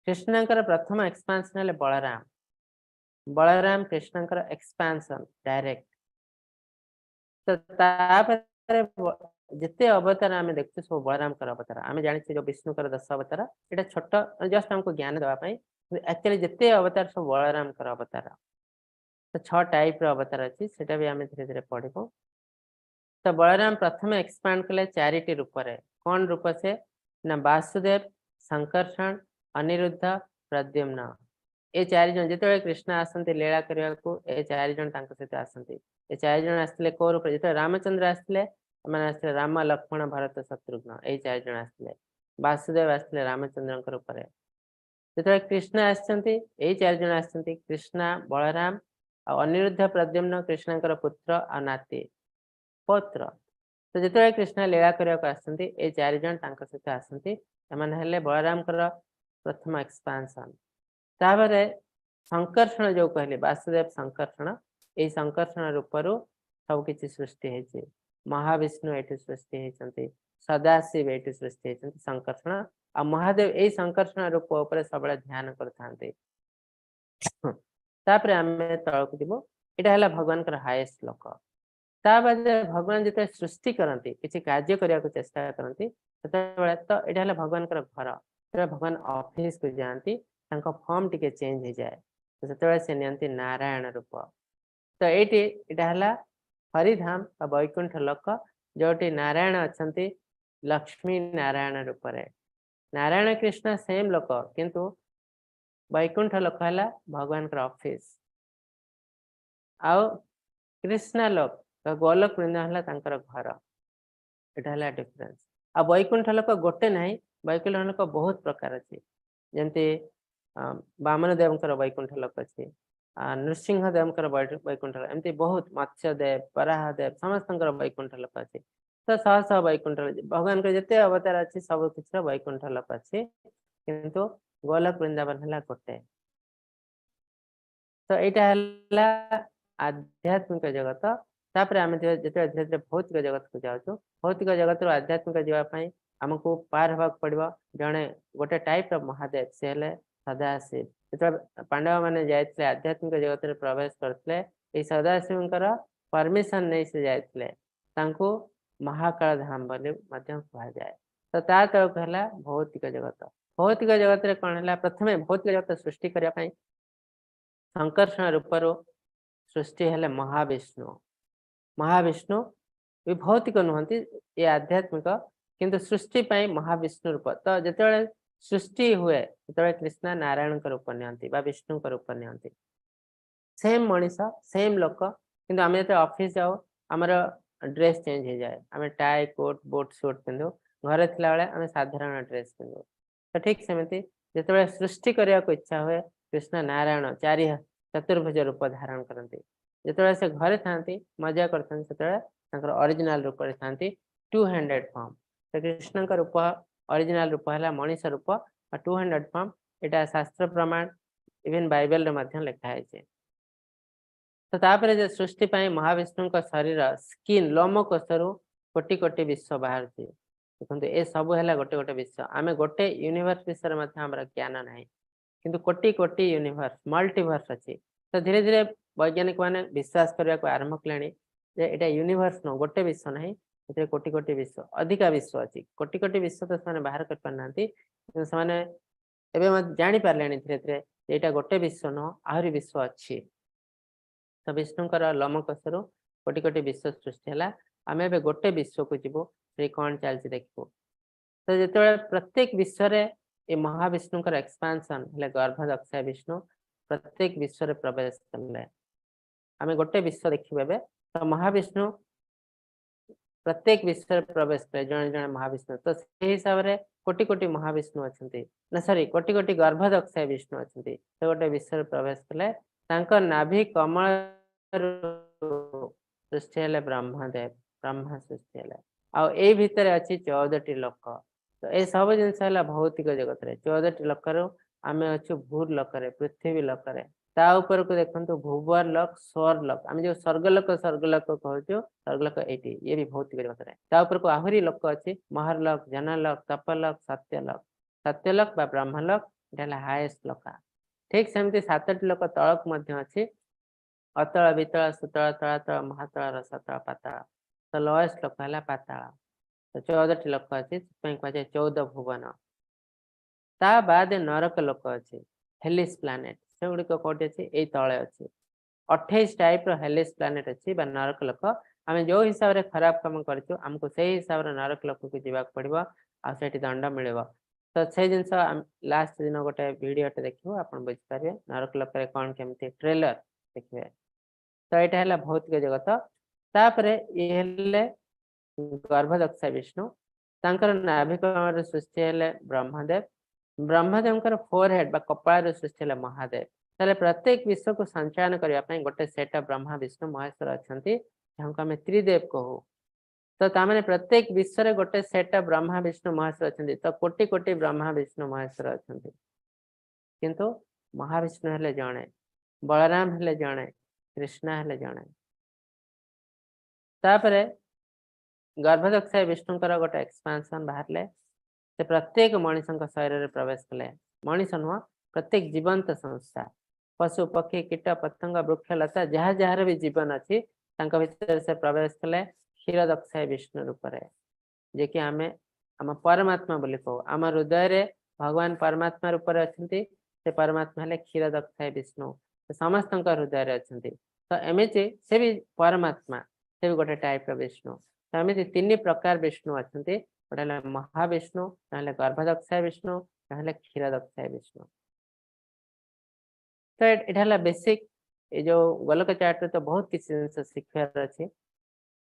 [SPEAKER 2] कृष्णकर प्रथम एक्सपांशन है बलराम बलराम कृष्णकर एक्सपांशन डायरेक्ट तो जिते अवतार आम देखते सब बलराम अवतार आम जानी जो विष्णुकर 10 अवतार ये छोट जस्ट हमको ज्ञान देवाई एक्चुअली जिते अवतार सब बलराम अवतार तो 6 टाइप अवतार अच्छी से भी आम धीरे धीरे पढ़ू तो बलराम प्रथम एक्सपांड कले 4टी रूप कौन रूप से ना वासुदेव संकर्षण अनिरुद्ध प्रद्युम्न ये 4 जन जिते कृष्ण आसती लीला करने को ये 4 जन सहित आसती ये 4 जन आसते को रूप जो रामचंद्र आसते मैंने राम लक्ष्मण भरत शत्रुघ्न ये 4 जन आसते वासुदेव आसते रामचंद्र रूप जो कृष्ण आसती यही 4 जन आसती कृष्ण बलराम और अनिरुद्ध प्रद्युम्न कृष्णकर पुत्र और नाती पौत्र तो जिते कृष्ण लीला करने को आसती ये 4 जन सहित आसती एम बलराम प्रथम एक्सपांशन तापर संकर्षण जो कहले वासुदेव संकर्षण ये संकर्षण रूप सब किसी सृष्टि है महाविष्णु ये सृष्टि होती सदाशिव ये सृष्टि होती संकर्षण और महादेव यही संकर्षण रूप सब ध्यान करते तापर आमे तळक दिबो एटा हला भगवान कर हाईएस्ट लोक ता बाद भगवान जते सृष्टि करंती किछि कार्य करिया को चेष्टा करंती तते तो एटा हला भगवान कर घर तो भगवान ऑफिस को जानती तांको फॉर्म टिके चेंज हो जाए तो सेते से नियंती नारायण रूप तो एटी एटा हला हरिधाम बा वैकुंठ लोक जोटी नारायण अछंती लक्ष्मी नारायण रूप रे नारायण कृष्ण सेम लोक किंतु वैकुंठ लोक हला भगवान कर ऑफिस आउ कृष्ण लोक तो गोलोक वृंदावन हला तांकर घर एटा हला डिफरेंस आ वैकुंठ लोक गोटे नाही वैकुंठ लोक बहुत प्रकार अछि जेंते वामन देवकर वैकुंठ लोक अछि नृसिंह देवकर वैकुंठ एमती बहुत मत्स्य देव वराह देव समस्तंकर वैकुंठ लोक अछि तो सह सह वैकुंठ भगवान के जते अवतार अछि सब किछ वैकुंठ लोक अछि किंतु गोलोक वृंदावन हला गोटे तो एटा हला आध्यात्मिक जगत तापर आमे जते धीरे धीरे भौतिक जगत को जाउछु भौतिक जगत रो आध्यात्मिक जीवा पई हमको पार होबाक पड़िबो जणे गोटे टाइप रो महादेव से हले सदाशिव जते पांडव माने जायतले आध्यात्मिक जगत रे प्रवेश करतले ए सदाशिवंकर परमिशन नै से जायतले तांको महाकाल धाम बोली माध्यम कहा जाए तो ता तक हला भौतिक जगत रे कोन हला प्रथमे भौतिक जगत सृष्टि करिया पई संकर्षण रूपरो सृष्टि हेले महाविष्णु ये भौतिक नुहंती ये आध्यात्मिक किंतु सृष्टि पई महाविष्णु रूप तो जेतेबेले सृष्टि हुए तेतबेले कृष्ण नारायण के रूप नियंती बा विष्णु के रूप नियंती सेम मनीष सेम लोक किंतु आमे जते ऑफिस जाओ हमर ड्रेस चेंज हो जाए आमे टाई कोट बोट सूट पिंदो घरे थिला बेले आमे साधारण ड्रेस पिंदो तो ठीक सेमती जेतेबेले सृष्टि करिया को इच्छा हुए कृष्ण नारायण चारि चतुर्भुज रूप धारण करते जिते से घरे थांती मजा करते ओरिजिनल रूप रे थांती 200 फॉर्म तो कृष्ण का रूप ओरिजिनल रूप है मनीष रूप 200 फॉर्म एटा शास्त्र प्रमाण इवन बाइबल रे माध्यम लिखा है तो तापर जे सृष्टि पई महाविष्णु का शरीर स्किन लोम कोषरु कोटि कोटि विश्व बाहर देखते ए सब है गोटे गोटे विश्व आमे गोटे यूनिवर्स विषय में हमरा ज्ञान नाही किंतु कोटि कोटि यूनिवर्स मल्टीवर्स अछि तो धीरे धीरे वैज्ञानिक माने विश्वास करबा को आरंभ कलानी जे एटा यूनिवर्स न गोटे विश्व नाही एते कोटि कोटि विश्व अधिका विश्व अछि कोटि कोटि विश्व तो माने बाहर कर पानांती से माने एबे म जानि पारलेनी धीरे धीरे एटा गोटे विश्व न आहुरी विश्व अछि तो विष्णुकर लोमकोशरु कोटि कोटि विश्व सृष्टि हला आमे एबे गोटे विश्व को जीवो से कोन चलछि देखबो तो जेते प्रत्येक विश्व रे ए महाविष्णुकर एक्सपेंशन हले गर्भदक्ष विष्णु प्रत्येक विश्व रे प्रवेश करले आमे गोटे विश्व देखिबे तो महाविष्णु प्रत्येक विश्व रे प्रवेश करे जण जण महाविष्णु तो से हिसाब रे कोटि कोटि महाविष्णु अछंती ना सॉरी कोटि कोटि गर्भदक्ष विष्णु अछंती तो गोटे विश्व रे प्रवेश करले तांकर नाभि कमल सृष्टि हले ब्रह्मदेव ब्रह्मा सृष्टि हले आ ए भितरे अछि 14 टी लोक तो ए सब जिनस हला भौतिक जगत रे 14 टी लोक रो आमे अछु भूर लोक रे पृथ्वी लोक रे ता ऊपर को देखंतु भुवर लोक स्वर लोक आमे जो स्वर्ग लोक कहजो स्वर्ग लोक एटी ये भी भौतिक जगत रे ता ऊपर को आहुरी लोक अछि महर लोक जन लोक तप लोक सत्य लोक बा ब्रह्म लोक एला हाईएस्ट लोक ठीक सेमती 7 टी लोक तळक मध्य अछि अतळ वितळ सुतळ तळातळ महातळ रसतळ पाताळ तो लोएस्ट लोक हला पाताळ तो 14 टी लोक अछि पई कहजे 14 भुवन ता बाद नरक लोक अछि हेलिस प्लैनेट से गुडी को कोठी अछि ए तळे अछि 28 टाइप रो हेलिस प्लैनेट अछि बा नरक लोक आमे जो हिसाब रे खराब काम करछु हमको सही हिसाब रे नरक लोक को जीवा पड़िबो आ सेठी दंड मिलेबो तो से जिनस लास्ट दिन गोटे वीडियो टे देखिबो आपण बुझ पारे नरक लोक रे कोन केमती ट्रेलर देखिबे तो एटा हला भौतिक जगत तापरे ये हले गर्भदक्ष विष्णु तांकर नाभिक सृष्टि हले ब्रह्मदेव 4 हेड बा कपाळ सृष्टि हले महादेव तले प्रत्येक विश्व को संचालन करिया पई गोटे सेट ऑफ ब्रह्मा विष्णु महेश्वर अछंती हमका में त्रिदेव कहू तो तामाने प्रत्येक विश्व रे गोटे सेट ऑफ ब्रह्मा विष्णु महेश्वर अछंती तो कोटि कोटि ब्रह्मा विष्णु महेश्वर अछंती किंतु महाविष्णु हले जणे बलराम हले जणे कृष्ण हले जणे तापरे गर्भदक्ष विष्णुकर गोटे एक्सपेंशन बाहरले से प्रत्येक मनुष्य शरीर रे प्रवेश कले मनुष्य नुह प्रत्येक जीवंत संस्था पशु पक्षी कीट पतंग वृक्ष लता जहाँ जार भी जीवन अच्छी भीतर से प्रवेश कले क्षीर दक्षाय विष्णु रूप जे कि आम आम परमात्मा बोली कहू आम हृदय रे भगवान परमात्मा रूप से परमात्मा है क्षीर दक्षाय विष्णु समस्त हृदय रे अच्छे तो एमती से भी परमात्मा से भी गोटे टाइप विष्णु तो एमती तीन प्रकार विष्णु अच्छा गोटे महाविष्णु ना गर्भदक्षाय विष्णु ना क्षीर दक्षाय विष्णु तो ये बेसिक ये जो गोलक चार्ट तो बहुत किसी जिन शिखार अच्छे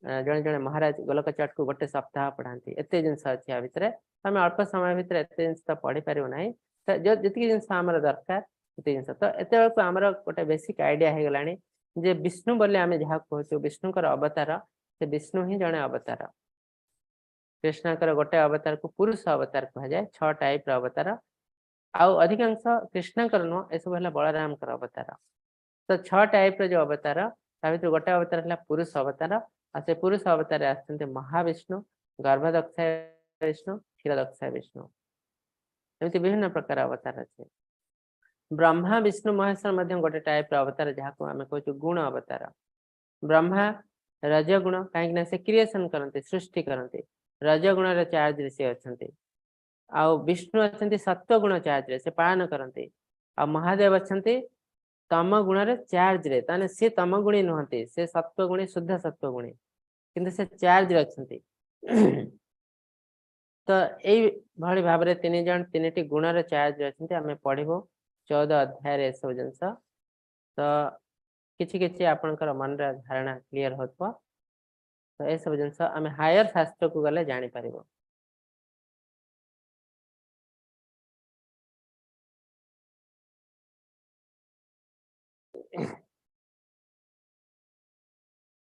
[SPEAKER 2] जड़े जड़े महाराज गोलक चार्ट को गोटे सप्ताह पढ़ाती एत जिनस अच्छी या भितर आम अल्प समय भितर एत जिन तो पढ़ी पार ना तो जो जी जिन आम दरकार जिन तो एत आमर गोटे बेसिक आइडिया हो गला जे विष्णु बोले आम जहाँ कहूँ विष्णुकर अवतार से विष्णु ही जड़े अवतार कृष्णकर गोटे अवतार को पुरुष अवतार कह जाए 6 टाइप अवतार आउ अधिकांश कृष्णकर नुह एसबू है बलराम अवतार तो 6 टाइप जो अवतार भर गोटे अवतार है पुरुष अवतार आ से पुरुष अवतार आसते महाविष्णु गर्भदक्षाय विष्णु क्षीर दक्षाय विष्णु एमती विभिन्न प्रकार अवतार अच्छे ब्रह्मा विष्णु महेश्वर गोटे टाइप अवतार जहाँ को आम कहूँ गुण अवतार ब्रह्मा रजगुण कहीं से क्रिएशन करते सृष्टि करते रजगुण चार्ज से अच्छा आउ विष्णु अच्छा सत्वगुण चार्ज से पालन करते आ महादेव अच्छा तम गुण चार्ज रे ताने से तम गुणी नुहति से सत्वगुणी शुद्ध सत्वगुणी किंतु से चार्ज अच्छा तो यही भाई भाव में 3 जन 3टी गुणर चार्ज अच्छा आम पढ़ू 14 अध्याय सब जिन तो किसी आपणकर मन धारणा क्लीयर हो तो यह सब जिन आम हायर शास्त्र को गले जापर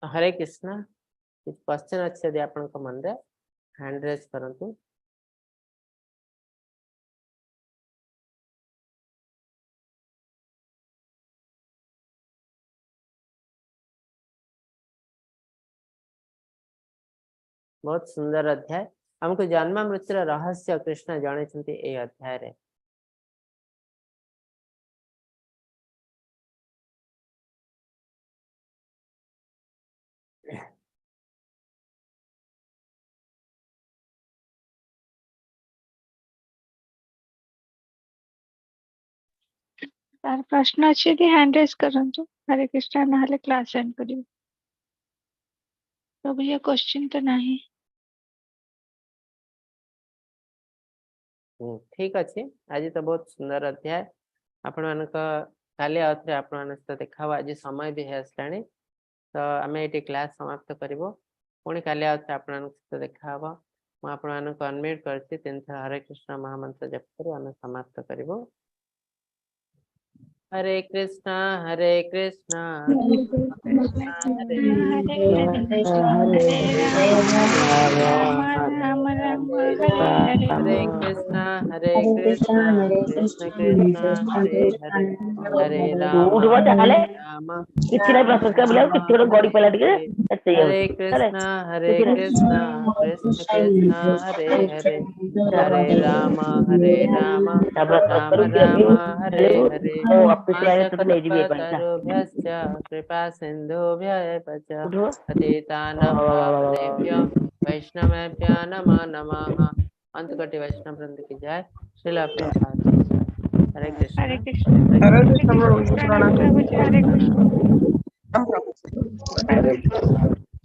[SPEAKER 2] हरे कृष्णा कुछ क्वेश्चन अच्छे यदि आपण मन रे हैंड रेज करंतु बहुत सुंदर अध्याय हमको जन्म मृत्यु रहस्य कृष्ण जानी ए अध्याय रे
[SPEAKER 3] तार प्रश्न अच्छे यदि हैंड रेज करंतु हरे कृष्णा ना क्लास एंड करियो प्रभु ये क्वेश्चन तो नहीं
[SPEAKER 2] ठीक अच्छे आज तो बहुत सुंदर अध्याय आपण मान काली आउथरे आपण मान सहित देखा आज समय भी है आसलानी तो आम ये क्लास समाप्त करिवो पुणी काली आउथरे आपण मान सहित देखा मु आपण मान अनम्यूट करछि 3 थर हरे कृष्ण महामंत्र जप करी आम समाप्त करिवो हरे कृष्णा हरे कृष्णा हरे कृष्णा हरे कृष्णा कृष्ण कृष्णा हरे हरे हरे राम राम हरे कृष्णा कृष्ण कृष्ण हरे हरे हरे राम राम राम हरे हरे कृपा सिंधुभ्यः पतितानां पावनेभ्यो वैष्णवेभ्यो नमो नमः अंतकोटि वैष्णव वृंद की जय श्रील प्रभुपाद हरे कृष्ण
[SPEAKER 3] हरे कृष्ण हरे कृष्ण
[SPEAKER 5] हरे कृष्ण